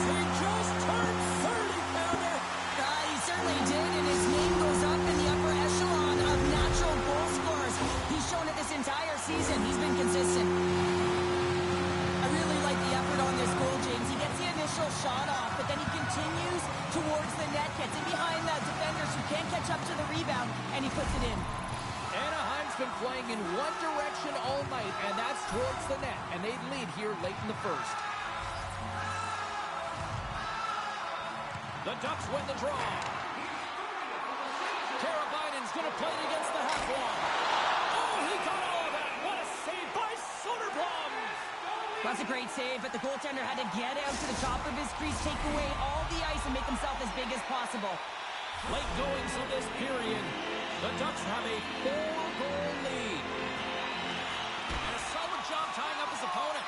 He just turned 30, Pounder. He certainly did, and his name goes up in the upper echelon of natural goal scorers. He's shown it this entire season. He's been consistent. I really like the effort on this goal, James. He gets the initial shot off, but then he continues towards the net, gets in behind the defenders who can't catch up to the rebound, and he puts it in. Anaheim's been playing in one direction all night, and that's towards the net, and they lead here late in the first. The Ducks win the draw. Teravainen's going to play it against the half wall. Oh, he got all of that. What a save by Soderblom. That's a great save, but the goaltender had to get out to the top of his crease, take away all the ice, and make himself as big as possible. Late goings of this period. The Ducks have a 4-goal lead. And a solid job tying up his opponent.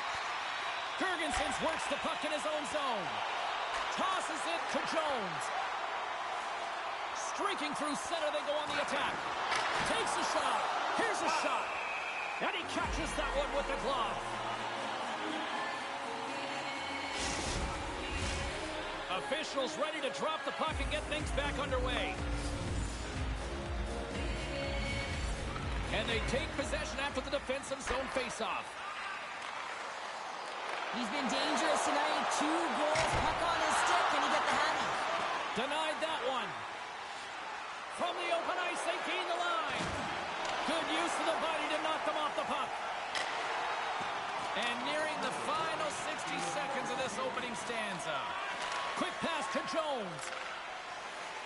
Gergensen works the puck in his own zone. Tosses it to Jones. Streaking through center, they go on the attack. Takes a shot. Here's a shot. And he catches that one with the glove. Officials ready to drop the puck and get things back underway. And they take possession after the defensive zone faceoff. He's been dangerous tonight. 2 goals, puck on his stick, and he got the hattie. Denied that one. From the open ice, they gain the line. Good use of the body to knock them off the puck. And nearing the final 60 seconds of this opening stanza. Quick pass to Jones.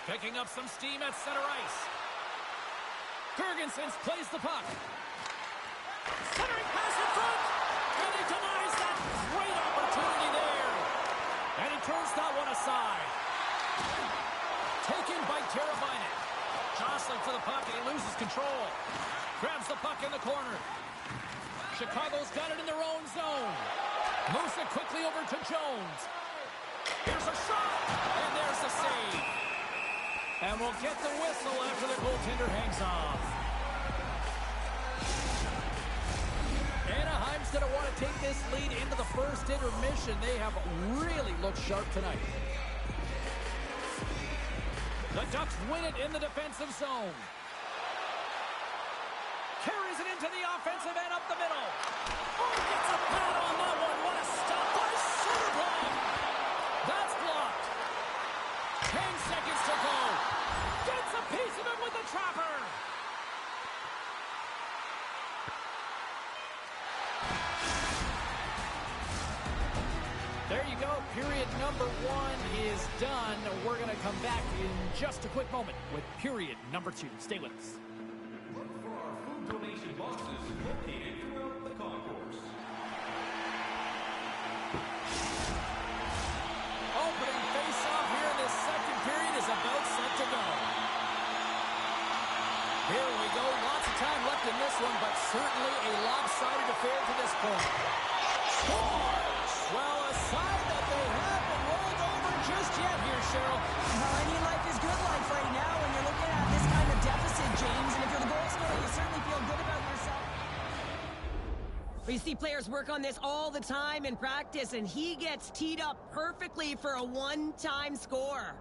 Picking up some steam at center ice. Gergensen plays the puck. Centering pass in front. And he denies that great opportunity there. And he turns that one aside. the puck, and he loses control. Grabs the puck in the corner. Chicago's got it in their own zone. Moves it quickly over to Jones. Here's a shot, and there's the save. And we'll get the whistle after the goaltender hangs off. Anaheim's going to want to take this lead into the first intermission. They have really looked sharp tonight. The Ducks win it in the defensive zone. Carries it into the offensive end up the middle. Oh, gets a pad on that one. What a stop by Soderblom. That's blocked. 10 seconds to go. Gets a piece of it with the trapper. There you go. Period number 1 is done. We're going to come back in just a quick moment with period number 2. Stay with us. Look for our food donation boxes located throughout the concourse. Opening face-off here in this second period is about set to go. Here we go. Lots of time left in this one, but certainly a lopsided affair to this point. Scores! Well, a sign that they haven't rolled over just yet here, Cheryl. Well, I mean, life is good life right now when you're looking at this kind of deficit, James. And if you're the goal scorer, you certainly feel good about yourself. We see players work on this all the time in practice, and he gets teed up perfectly for a one-time score.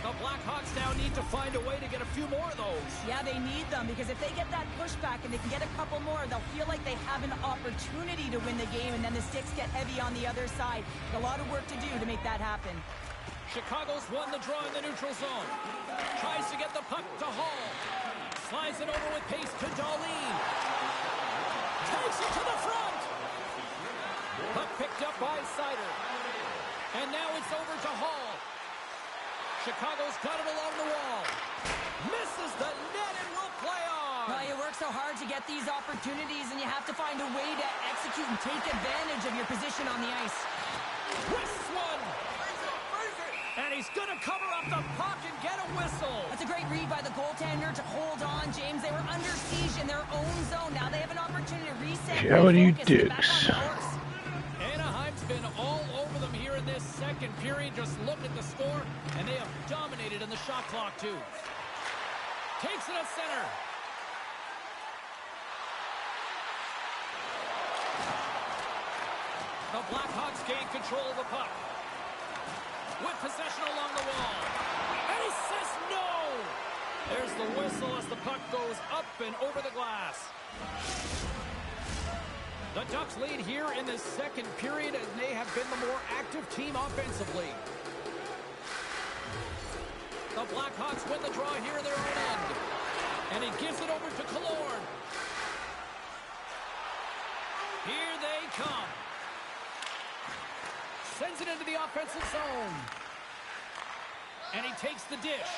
The Blackhawks now need to find a way to get a few more of those. Yeah, they need them, because if they get that pushback and they can get a couple more, they'll feel like they have an opportunity to win the game, and then the sticks get heavy on the other side. A lot of work to do to make that happen. Chicago's won the draw in the neutral zone. Tries to get the puck to Hall. Slides it over with pace to Darlene. Takes it to the front. Puck picked up by Sider. And now it's over to Hall. Chicago's got it along the wall. Misses the net and will play on. Well, you work so hard to get these opportunities, and you have to find a way to execute and take advantage of your position on the ice. Twists one. And he's going to cover up the puck and get a whistle. That's a great read by the goaltender to hold on, James. They were under siege in their own zone. Now they have an opportunity to reset. Jody Focus, get back Dukes. on the horse. Anaheim's been all over them here in this second period. Just look at the score, and they have dominated in the shot clock, too. Takes it at center. The Blackhawks gain control of the puck. With possession along the wall. And he says no! There's the whistle as the puck goes up and over the glass. The Ducks lead here in the second period, and they have been the more active team offensively. The Blackhawks win the draw here in their own end. And he gives it over to Killorn. Here they come. Sends it into the offensive zone. And he takes the dish.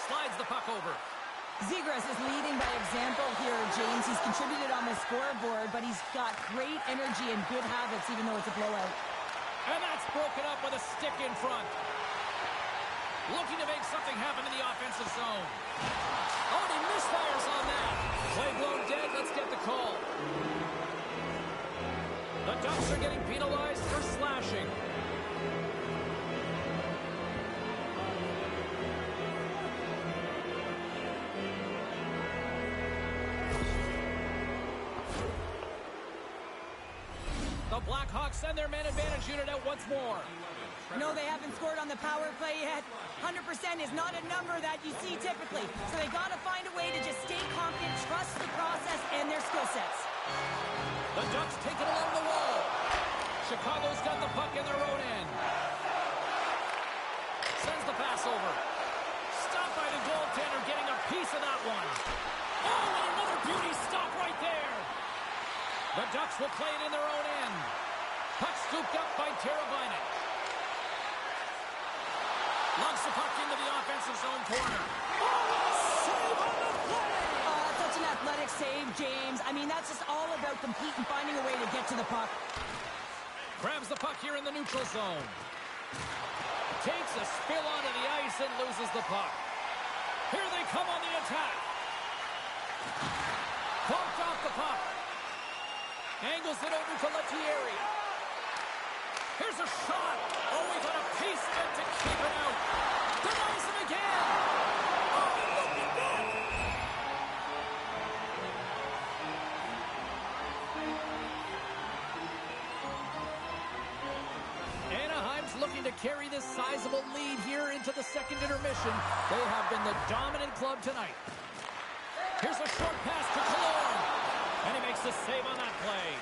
Slides the puck over. Zegras is leading by example here, James. He's contributed on the scoreboard, but he's got great energy and good habits, even though it's a blowout. And that's broken up with a stick in front. Looking to make something happen in the offensive zone. Oh, and he misfires on that. Play blown dead. Let's get the call. The Ducks are getting penalized for slashing. The Blackhawks send their man advantage unit out once more. No, they haven't scored on the power play yet. 100% is not a number that you see typically. So they got to find a way to just stay confident, trust the process and their skill sets. The Ducks take it along the wall. Chicago's got the puck in their own end. Sends the pass over. Stopped by the goaltender, getting a piece of that one. Oh, and another beauty stop right there. The Ducks will play it in their own end. Puck scooped up by Teravainen. Lugs the puck into the offensive zone corner. Save on the play! Such an athletic save, James. I mean, that's just all about competing, finding a way to get to the puck. Grabs the puck here in the neutral zone. Takes a spill onto the ice and loses the puck. Here they come on the attack. Bumped off the puck. Angles it over to Lettieri. Here's a shot. Oh, we got a piece of it to keep it out. Denies him again. Oh, look at that. Anaheim's looking to carry this sizable lead here into the second intermission. They have been the dominant club tonight. Here's a short pass to Cologne. And he makes the save on that play.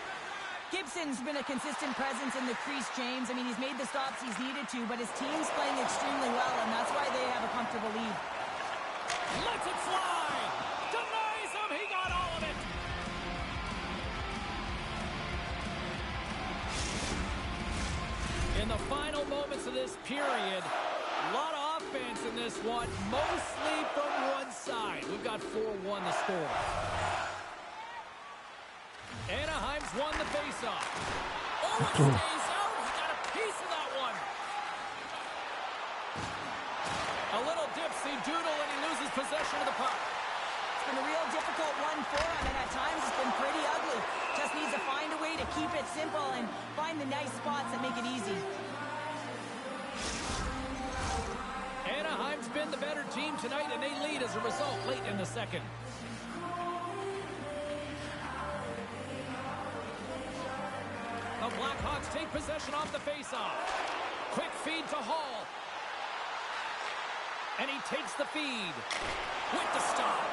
Gibson's been a consistent presence in the crease, James. I mean, he's made the stops he's needed to, but his team's playing extremely well, and that's why they have a comfortable lead. Lets it fly. Denies him. He got all of it. In the final moments of this period, a lot of offense in this one, mostly from one side. We've got 4-1 the score. Anaheim's won the faceoff. Oh, it stays out. He got a piece of that one. A little dipsy doodle, and he loses possession of the puck. It's been a real difficult one for him, and at times it's been pretty ugly. Just needs to find a way to keep it simple and find the nice spots that make it easy. Anaheim's been the better team tonight, and they lead as a result late in the second. The Blackhawks take possession off the faceoff. Quick feed to Hall. And he takes the feed with the stop.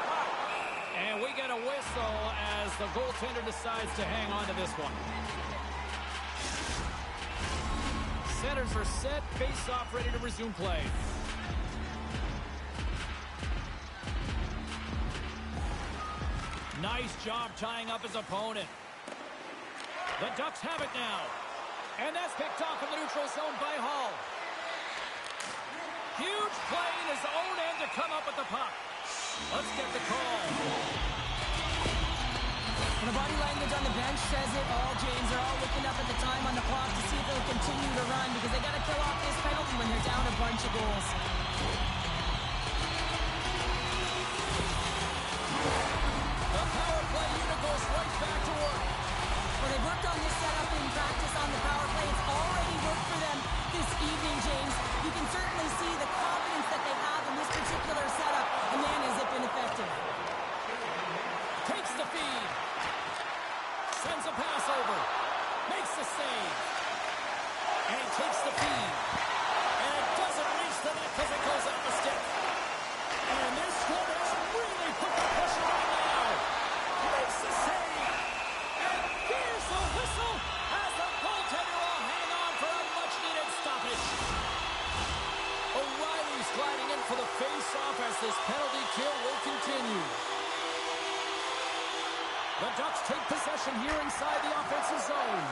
And we get a whistle as the goaltender decides to hang on to this one. Centers are set, faceoff ready to resume play. Nice job tying up his opponent. The Ducks have it now. And that's picked off in the neutral zone by Hall. Huge play in his own end to come up with the puck. Let's get the call. And the body language on the bench says it all, James. They're all looking up at the time on the clock to see if they'll continue to run because they got to kill off this penalty when they're down a bunch of goals. The power play unit goes right back to work. Well, they've worked on this setup in practice on the power play. It's already worked for them this evening, James. You can certainly see the confidence that they have in this particular setup. And man, has it been effective. Takes the feed. Sends a pass over. Makes the save. And he takes the feed. And it doesn't reach the net because it goes off the stick. And this one has really put the pressure on now. Makes the save. And here's the whistle as the goaltender will hang on for a much-needed stoppage. O'Reilly's gliding in for the face-off as this penalty kill will continue. The Ducks take possession here inside the offensive zone.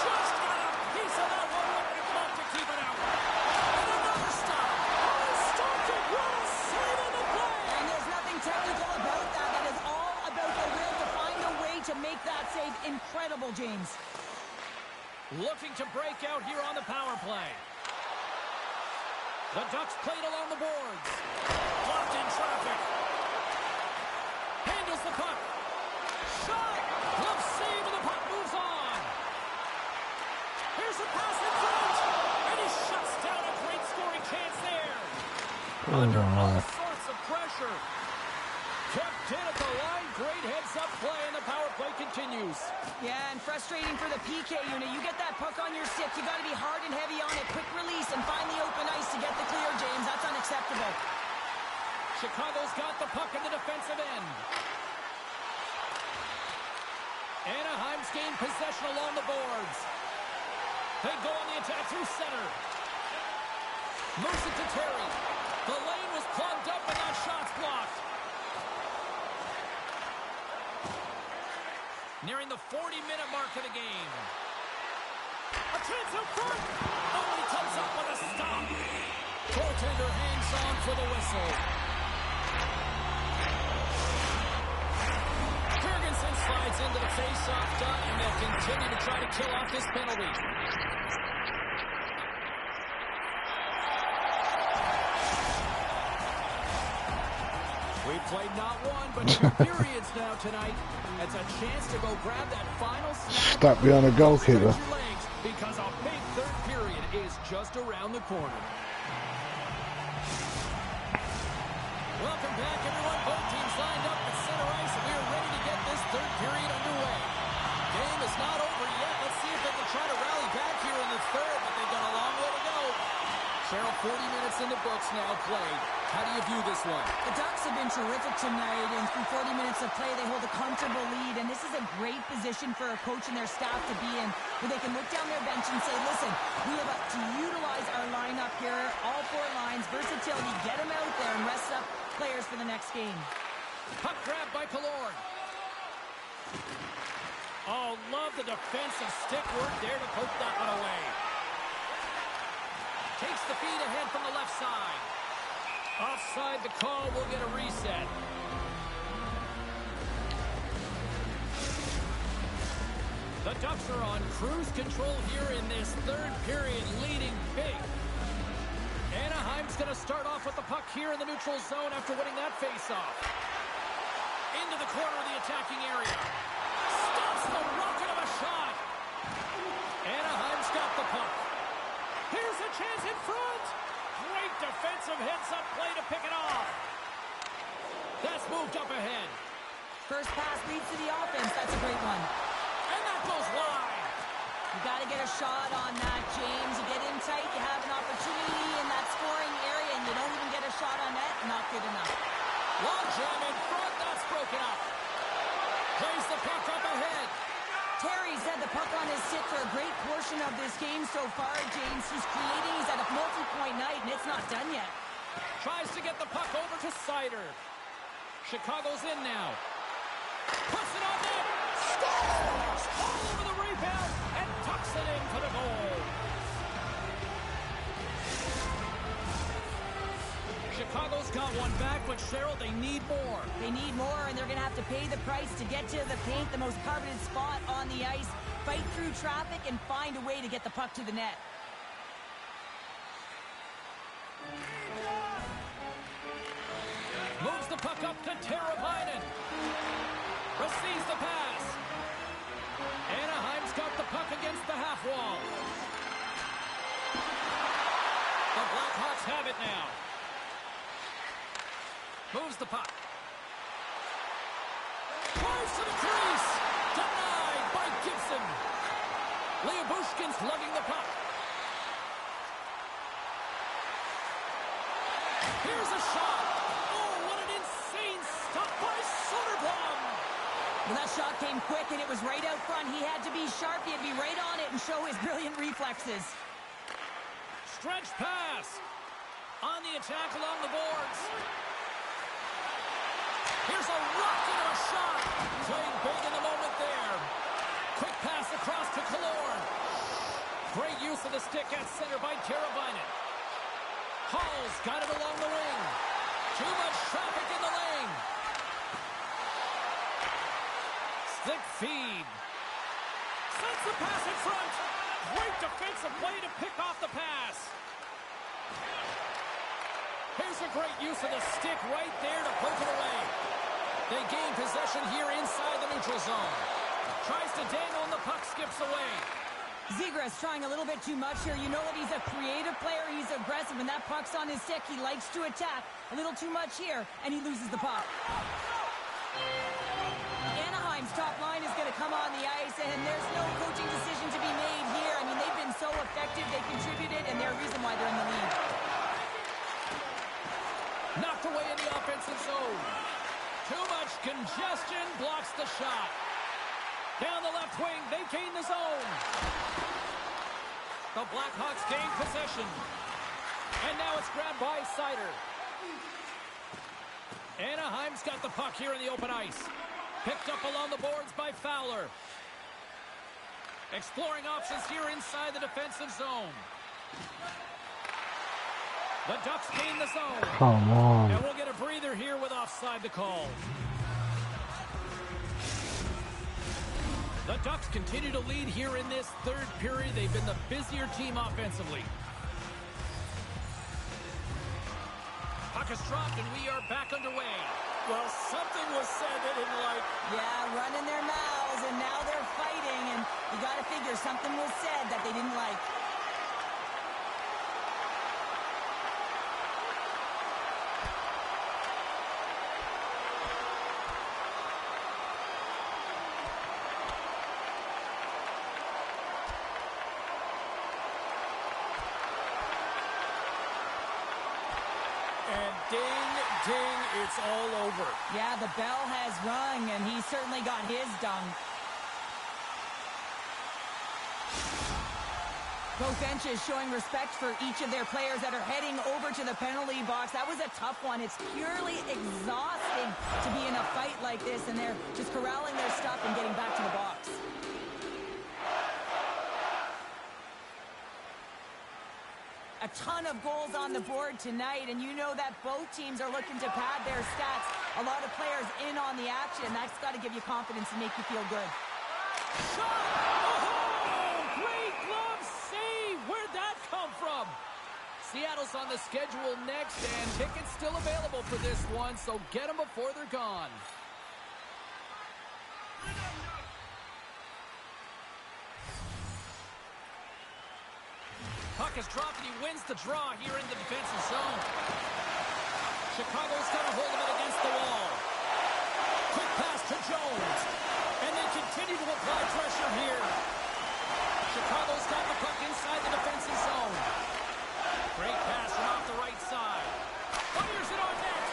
Just got a piece of that one with the glove to keep it out. And another stop. Oh, stopped it. What a save on the play. And there's nothing technical about that. That is all about the will to find a way to make that save incredible, James. Looking to break out here on the power play. The Ducks played along the boards. Blocked in traffic. Handles the puck. Shot! Glove save and the puck moves on. Here's a pass in front. And he shuts down a great scoring chance there. Under all sorts of pressure. Kept in at the line. Great heads-up play, and the power play continues. Yeah, and frustrating for the PK unit. You get that puck on your stick, you got to be hard and heavy on it. Quick release and find the open ice to get the clear, James. That's unacceptable. Chicago's got the puck in the defensive end. Anaheim's gained possession along the boards. They go on the attack through center. Moves it to Terry. The lane was plugged up and that shot's blocked. Nearing the 40-minute mark of the game. A chance up front. Oh, he comes up with a stop. Goaltender hangs on for the whistle. Jurgensen slides into the face-off dot, and they'll continue to try to kill off this penalty. We've played not one, but 2 periods now tonight. It's a chance to go grab that final snap. Stuck behind the goalkeeper. Because a big third period is just around the corner. Welcome back, everyone. Both teams lined up at center ice, and we are ready to get this third period underway. Game is not over yet. Let's see if they can try to rally back here in the third, but they've got a long way to go. Cheryl, 40 minutes in the books now played. How do you view this one? The Ducks have been terrific tonight, and through 40 minutes of play, they hold a comfortable lead, and this is a great position for a coach and their staff to be in, where they can look down their bench and say, listen, we have to utilize our lineup here, all 4 lines, versatility, get them out there and rest up players for the next game. Puck grab by Killorn. Oh, love the defensive stick work there to poke that one away. Takes the feed ahead from the left side. Offside the call, will get a reset. The Ducks are on cruise control here in this third period, leading big. Anaheim's going to start off with the puck here in the neutral zone after winning that faceoff. Into the corner of the attacking area. Stops the rocket of a shot. Anaheim's got the puck. Here's a chance in front. Great defensive heads-up play to pick it off. That's moved up ahead. First pass leads to the offense. That's a great one. And that goes wide. You got to get a shot on that, James. You get in tight, you have an opportunity in that scoring area, and you don't even get a shot on net. Not good enough. Long jam in front. That's broken up. Plays the puck up ahead. Terry's had the puck on his stick for a great portion of this game so far, James. He's creating, he's at a multi-point night, and it's not done yet. Tries to get the puck over to Sider. Chicago's in now. Puts it on net. Scores! All over the rebound and tucks it in for the goal. Chicago's got one back, but Cheryl, they need more. They need more, and they're going to have to pay the price to get to the paint, the most coveted spot on the ice, fight through traffic, and find a way to get the puck to the net. Moves the puck up to Teravainen. Receives the pass. Anaheim's got the puck against the half wall. The Blackhawks have it now. Moves the puck. Close to the crease. Denied by Gibson. Lyubushkin's lugging the puck. Here's a shot. Oh, what an insane stop by Soderblom. Well, that shot came quick, and it was right out front. He had to be sharp. He had to be right on it and show his brilliant reflexes. Stretch pass. On the attack along the boards. Here's a rocket of a shot. Playing big in the moment there. Quick pass across to Killorn. Great use of the stick at center by Teravainen. Hall's got it along the wing. Too much traffic in the lane. Stick feed. Sends the pass in front. Great defensive play to pick off the pass. Here's a great use of the stick right there to poke it away. They gain possession here inside the neutral zone. Tries to dangle and the puck skips away. Zegras trying a little bit too much here. You know that he's a creative player. He's aggressive. When that puck's on his stick, he likes to attack. A little too much here, and he loses the puck. Anaheim's top line is going to come on the ice, and there's no coaching decision to be made here. I mean, they've been so effective. They contributed, and they're a reason why they're in the lead. Knocked away in the offensive zone. Too much congestion blocks the shot. Down the left wing, they gain the zone. The Blackhawks gain possession. And now it's grabbed by Sider. Anaheim's got the puck here in the open ice. Picked up along the boards by Fowler. Exploring options here inside the defensive zone. The Ducks gain the zone. Come on. And we'll get a breather here with offside the call. The Ducks continue to lead here in this third period. They've been the busier team offensively. Puck is dropped, and we are back underway. Well, something was said they didn't like. Yeah, running their mouths, and now they're fighting, and you got to figure something was said that they didn't like. And ding, ding, it's all over. Yeah, the bell has rung, and he certainly got his done. Both benches showing respect for each of their players that are heading over to the penalty box. That was a tough one. It's purely exhausting to be in a fight like this, and they're just corralling their stuff and getting back to the box. A ton of goals on the board tonight, and you know that both teams are looking to pad their stats. A lot of players in on the action. That's got to give you confidence and make you feel good. Shot! Oh, great glove save! Where'd that come from? Seattle's on the schedule next, and tickets still available for this one, so get them before they're gone. Puck is dropped, and he wins the draw here in the defensive zone. Chicago's got a hold of it against the wall. Quick pass to Jones. And they continue to apply pressure here. Chicago's got the puck inside the defensive zone. Great pass from off the right side. Fires it on net.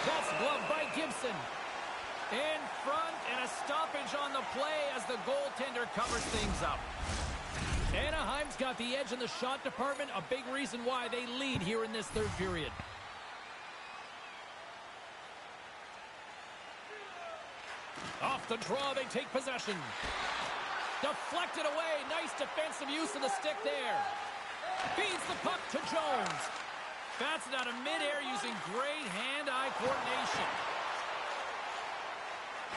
That's gloved by Gibson. In front, and a stoppage on the play as the goaltender covers things up. Anaheim's got the edge in the shot department, a big reason why they lead here in this third period. Off the draw, they take possession. Deflected away, nice defensive use of the stick there. Feeds the puck to Jones. Bats it out of midair using great hand-eye coordination.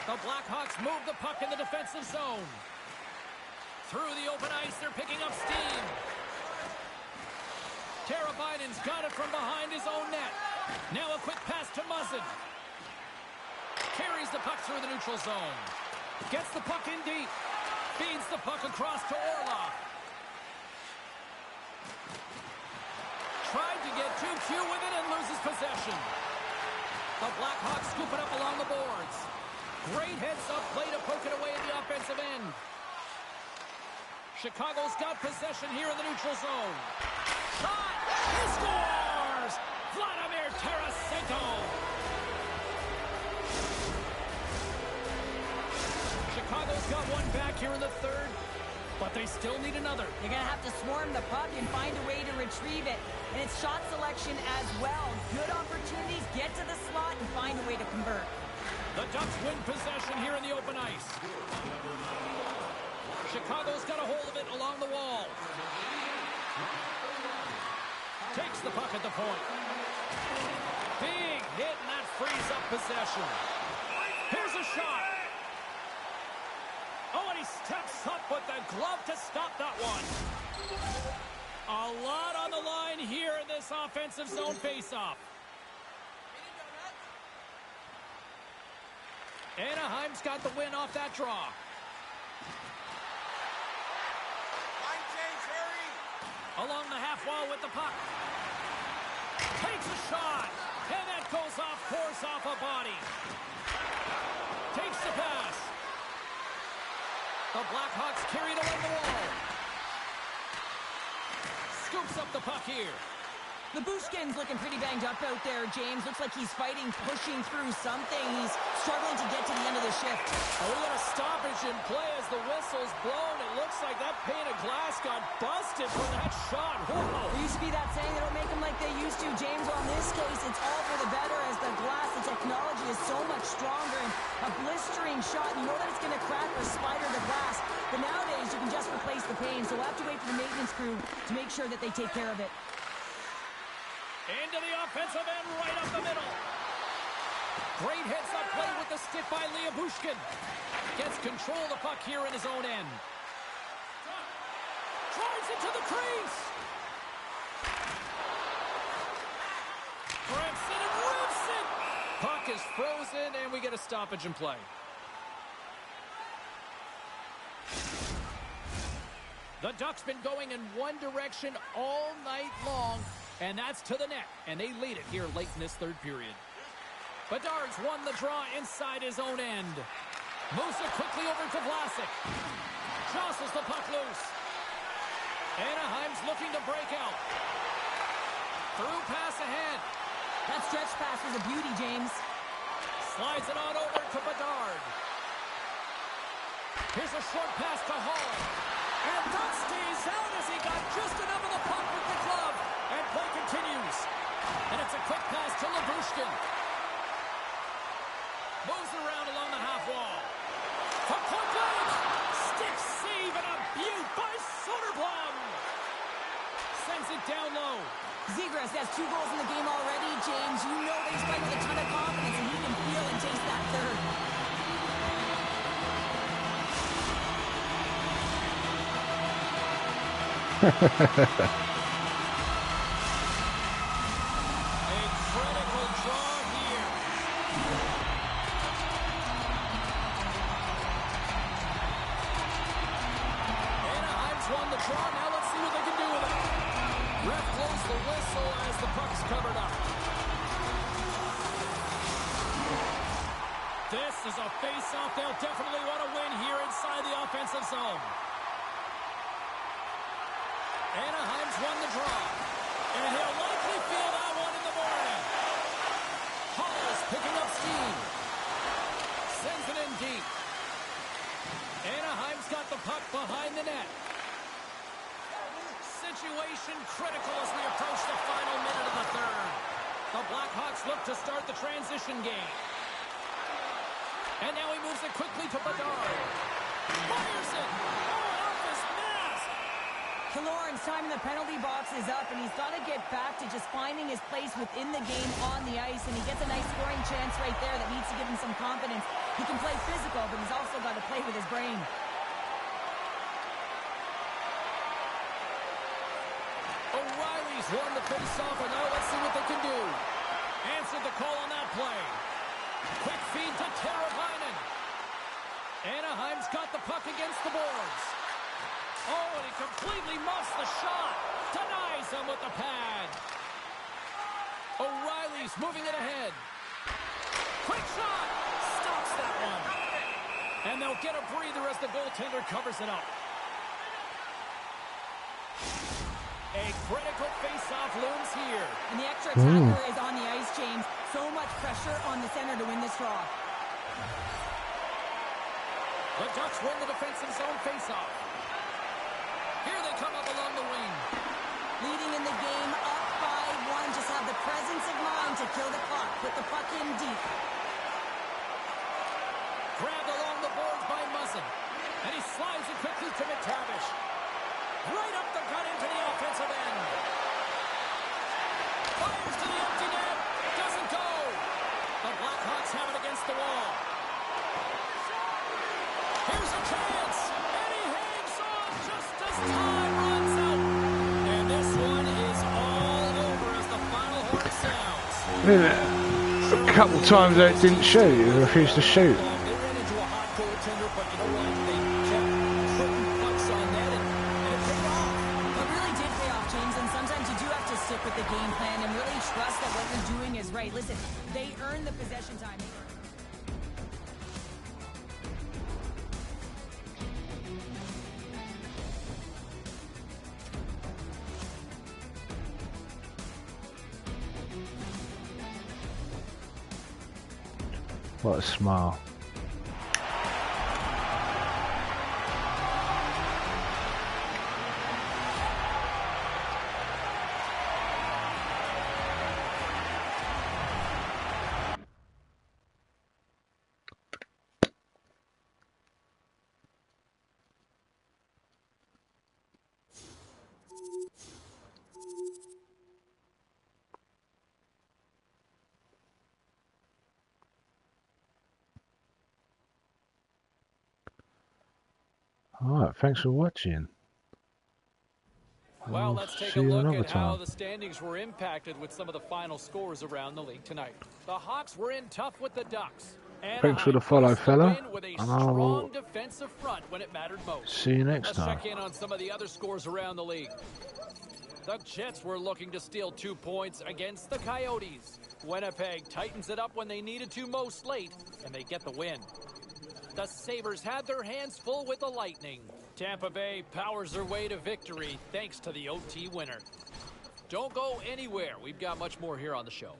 The Blackhawks move the puck in the defensive zone. Through the open ice, they're picking up steam. Tara Biden's got it from behind his own net. Now a quick pass to Muzzin. Carries the puck through the neutral zone. Gets the puck in deep. Feeds the puck across to Orlov. Tried to get too cute with it and loses possession. The Blackhawks scoop it up along the boards. Great heads-up play to poke it away at the offensive end. Chicago's got possession here in the neutral zone. Shot! He scores! Vladimir Tarasenko! Chicago's got one back here in the third, but they still need another. They're going to have to swarm the puck and find a way to retrieve it. And it's shot selection as well. Good opportunities, get to the slot, and find a way to convert. The Ducks win possession here in the open ice. Chicago's got a hold of it along the wall. Takes the puck at the point. Big hit, and that frees up possession. Here's a shot. Oh, and he steps up with the glove to stop that one. A lot on the line here in this offensive zone faceoff. Anaheim's got the win off that draw. Along the half wall with the puck. Takes a shot. And that goes off course off a body. Takes the pass. The Blackhawks carried along the wall. Scoops up the puck here. Labushkin's looking pretty banged up out there, James. Looks like he's fighting, pushing through something. He's struggling to get to the end of the shift. Oh, we got a stoppage in play as the whistle's blown. It looks like that pane of glass got busted from that shot. Whoa. There used to be that saying, they don't make them like they used to, James. Well, in this case, it's all for the better as the glass, the technology is so much stronger. And a blistering shot, you know that it's going to crack or spider the glass. But nowadays, you can just replace the pane. So we'll have to wait for the maintenance crew to make sure that they take care of it. Into the offensive end, right up the middle. Great heads-up play with the stick by Bushkin. Gets control of the puck here in his own end. Drives it to the crease. Grips it and rips it. Puck is frozen, and we get a stoppage in play. The Ducks been going in one direction all night long, and that's to the net, and they lead it here late in this third period. Bedard's won the draw inside his own end. Moves it quickly over to Vlasic. Jostles the puck loose. Anaheim's looking to break out. Through pass ahead. That stretch pass was a beauty, James. Slides it on over to Bedard. Here's a short pass to Hall. And Duck stays out as he got just enough of the puck with the glove. And play continues. And it's a quick pass to Bushkin. Moves it around along the half wall. From point blank. Stick save and a beaut by Soderblom. Sends it down low. Zegras has 2 goals in the game already, James. You know they strike with a ton of confidence, and he can feel and chase that third. A critical draw here. Anaheim's won the draw. Now let's see what they can do with it. Ref blows the whistle as the puck's covered up. This is a face-off they'll definitely want to win here inside the offensive zone. Anaheim's won the draw. And he'll likely feel that one in the morning. Hall's picking up steam. Sends it in deep. Anaheim's got the puck behind the net. Situation critical as we approach the final minute of the third. The Blackhawks look to start the transition game. And now he moves it quickly to Bedard. Fires it. Oh, off his mask. Killorn's time in the penalty box is up, and he's got to get back to just finding his place within the game on the ice, and he gets a nice scoring chance right there that needs to give him some confidence. He can play physical, but he's also got to play with his brain. O'Reilly's won the face-off, and now let's see what they can do. Answered the call on that play. Quick feed to Teravainen. Anaheim's got the puck against the boards. Oh, and he completely muffs the shot. Denies him with the pad. O'Reilly's moving it ahead. Quick shot. Stops that one. And they'll get a breather as the goaltender covers it up. A critical face-off looms here. And the extra attacker is on the ice, James. So much pressure on the center to win this draw. The Ducks win the defensive zone face-off. Here they come up along the wing. Leading in the game, up by 1. Just have the presence of mind to kill the clock. Put the puck in deep. Grabbed along the boards by Muzzin. And he slides it quickly to McTavish. Right up the gut into the offensive end. Fires to the empty net. Doesn't go. The Blackhawks have it against the wall. Here's a chance. And he hangs on just as time runs out. And this one is all over as the final horn sounds. A couple times they didn't shoot, he refused to shoot. They ran into a hot goaltender, but you know what? They kept putting pucks on net, and it paid off. It really did pay off, James, and sometimes you do have to stick with the game plan and really trust that what you're doing is right. Listen, they earned the possession time. What a smile. Alright, thanks for watching. Well, I'll let's take see a you look another at how time. the standings were impacted with some of the final scores around the league tonight. The Hawks were in tough with the Ducks. Thanks for the Anaheim follow, comes to fella, win with a and I will strong defensive front when it mattered most. see you next Let's time. check in on some of the other scores around the league. The Jets were looking to steal 2 points against the Coyotes. Winnipeg tightens it up when they needed to most late, and they get the win. The Sabres had their hands full with the Lightning. Tampa Bay powers their way to victory thanks to the OT winner. Don't go anywhere. We've got much more here on the show.